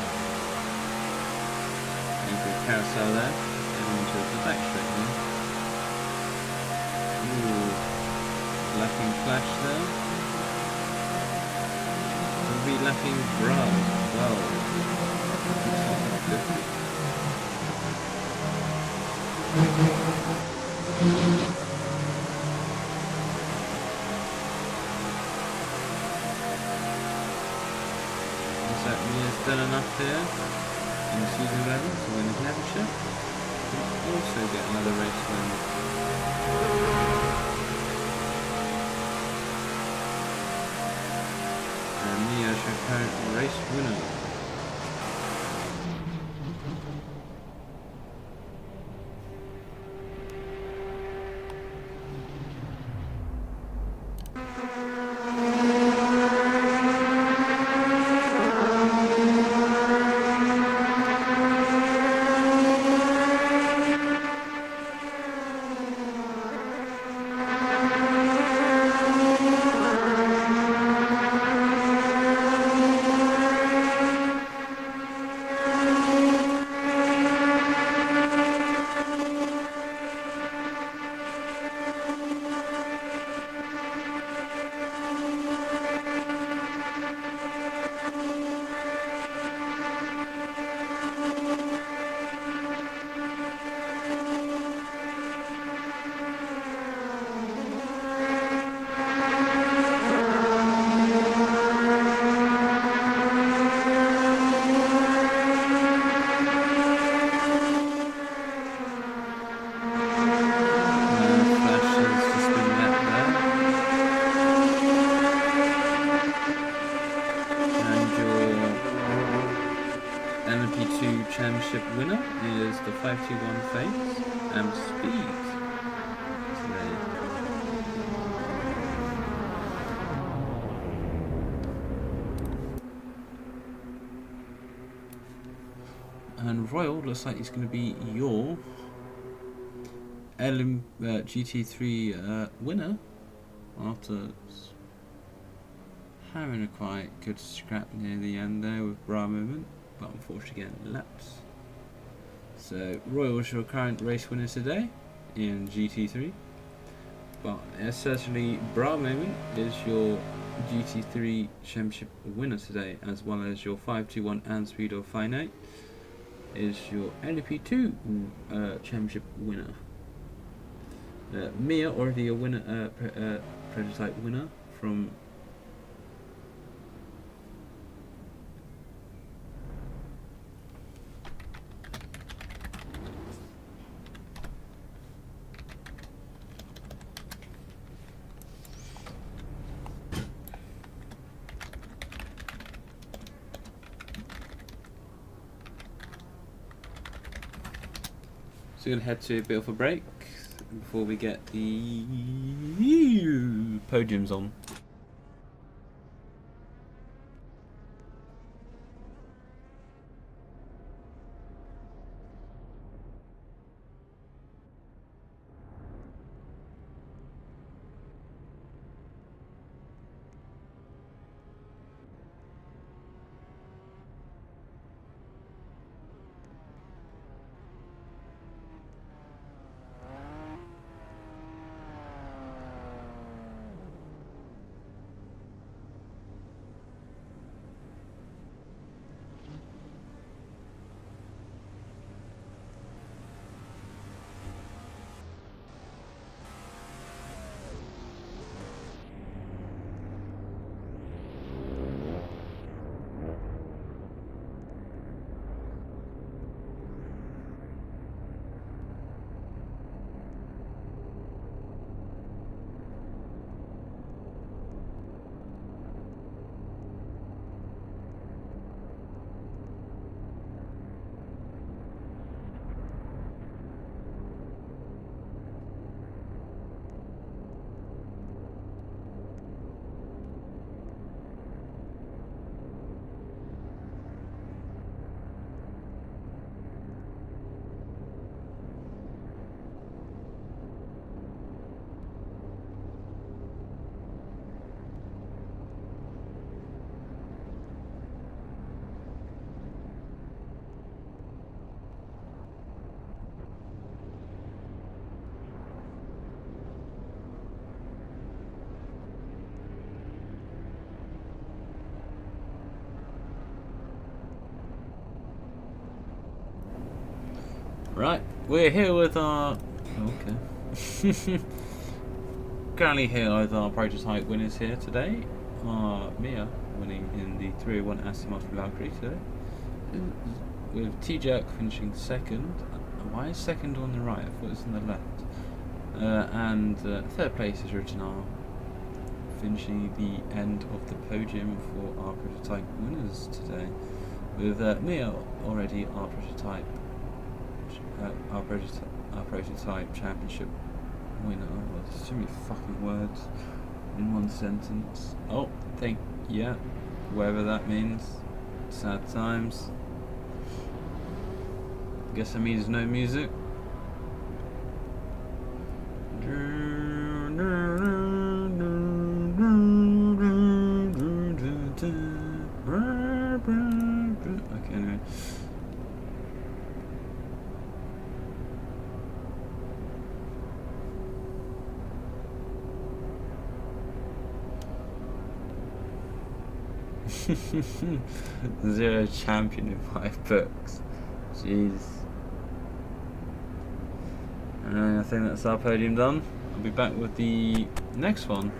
Into a carousel there, and onto the back straight now. Ooh, lapping flash there. We'll be lapping Brawl. Wow. Looks like Mia's done enough here in season 11 to win the championship. We'll also get another race win. And Mia's your current race winner. LMP2 championship winner is the 521 Face and Speed today. And Royal looks like he's going to be your GT3 winner after having a quite good scrap near the end there with bra movement, but unfortunately getting laps. So Royal is your current race winner today in GT3, but certainly bra moment is your GT3 championship winner today, as well as your 521 and Speedo Finite is your LP2 championship winner. Mia already a winner, prototype winner from So we're going to head to a bit of a break before we get the podiums on. Right, we're here with our... okay. Currently here with our prototype winners here today. Mia winning in the 301 Aston Martin Valkyrie today. With T-Jerk finishing second. Why is second on the right? I thought it was on the left. And third place is Reginald, finishing the end of the podium for our prototype winners today. With Mia already our prototype championship winner. Oh, there's too many fucking words in one sentence. Oh, yeah, whatever that means. Sad times. Guess that means no music. Okay, anyway. Zero champion in 5 books. Jeez. And I think that's our podium done. I'll be back with the next one.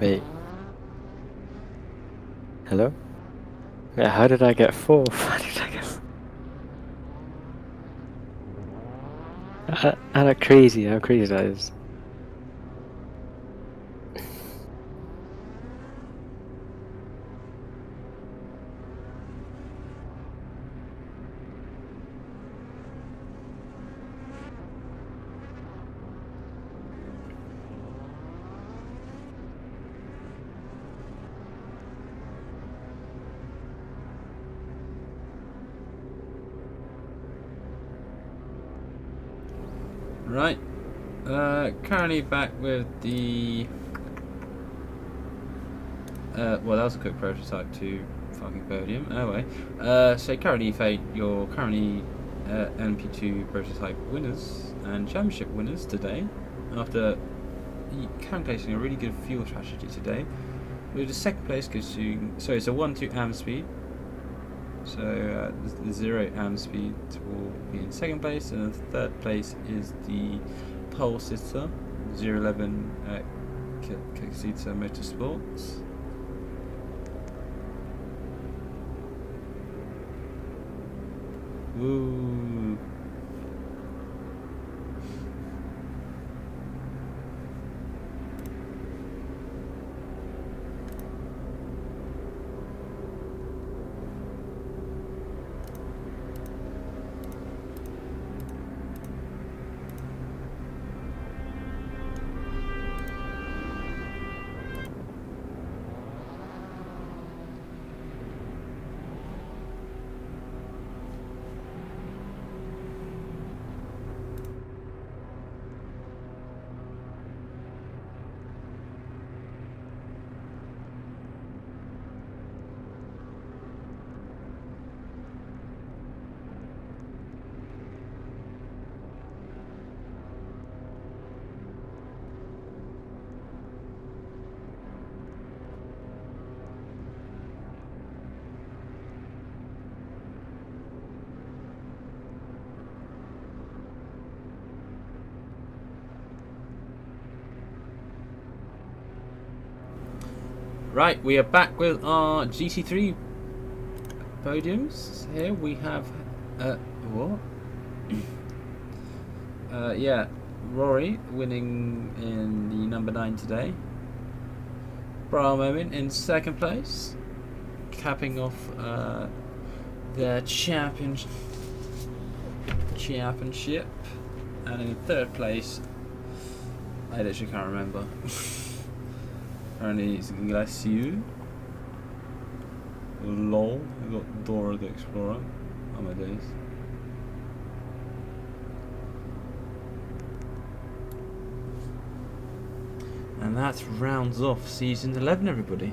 Wait. Hello? Yeah, how did I get fourth? How did I get... How crazy that is. Right. Currently back with the. Well, that was a quick prototype to fucking podium. Anyway, so currently, Fate, you're currently LMP2 prototype winners and championship winners today. After calculating a really good fuel strategy today, with the second place goes to. So it's a 1-2 AM speed. So the 0 AM speed will be in second place, and the third place is the pole sitter 011 Kexita Motorsports. Woo! Right, we are back with our GT3 podiums. Here we have, what? Yeah, Rory winning in the number 9 today. Brian Moment in second place, capping off their championship. And in third place, I literally can't remember. Apparently it's Glacier. LOL, we got Dora the Explorer. Oh my days. And that rounds off season 11, everybody.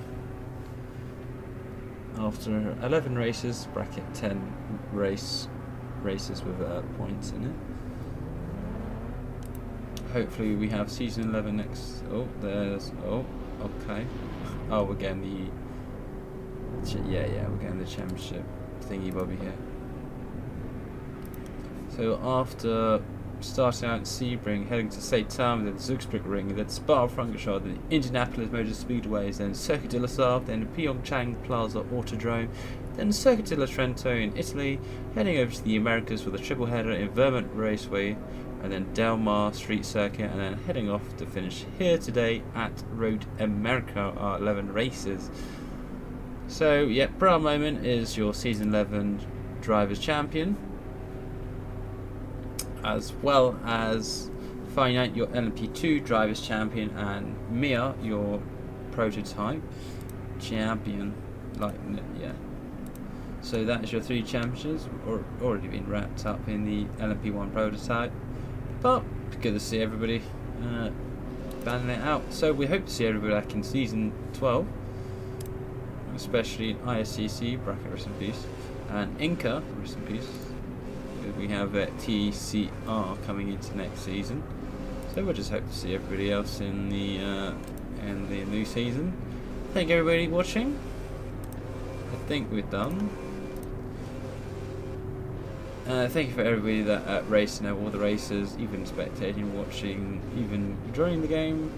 After 11 races, bracket 10 races with points in it. Hopefully we have season 11 next. Oh, there's. Oh, okay. Oh, we're getting the. Yeah, we're getting the championship thingy bobby here. So after starting out in Sebring, heading to St. Tam, then Zugspring Ring, then Spa-Francorchamps, then Indianapolis Motor Speedways, then Circuit de la Sarthe, then Pyeongchang Plaza Autodrome, then Circuit de la Trento in Italy, heading over to the Americas with a triple header in Vermont Raceway, and then Del Mar Street Circuit, and then heading off to finish here today at Road America, our 11 races. So, yeah, Brian Moment is your Season 11 Drivers' Champion, as well as finding out your LMP2 Drivers' Champion, and Mia, your Prototype Champion. Yeah. So that is your 3 championships, already been wrapped up in the LMP1 Prototype. But good to see everybody banning it out. So we hope to see everybody back in season 12, especially in ISCC, bracket rest in peace, and Inca, rest in peace. We have TCR coming into next season. So we'll just hope to see everybody else in the new season. Thank everybody watching. I think we're done. Thank you for everybody that racing all the races, even spectating, watching, even joining the game.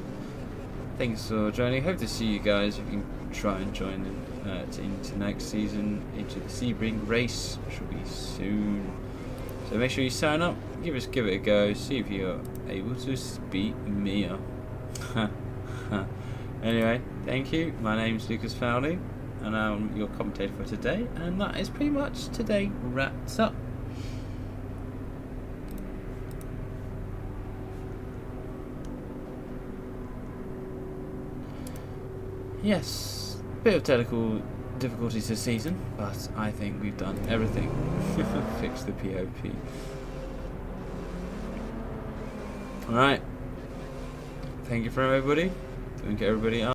thanks for joining. Hope to see you guys. You can try and join into next season, into the Sebring race, which will be soon. So make sure you sign up, give it a go, see if you're able to beat me up. Anyway, thank you. My name's Lucas Fowley, and I'm your commentator for today, and that is pretty much today wrapped up. Yes, bit of technical difficulties this season, but I think we've done everything. Fix the POP. Alright. Thank you for everybody. Thank everybody else.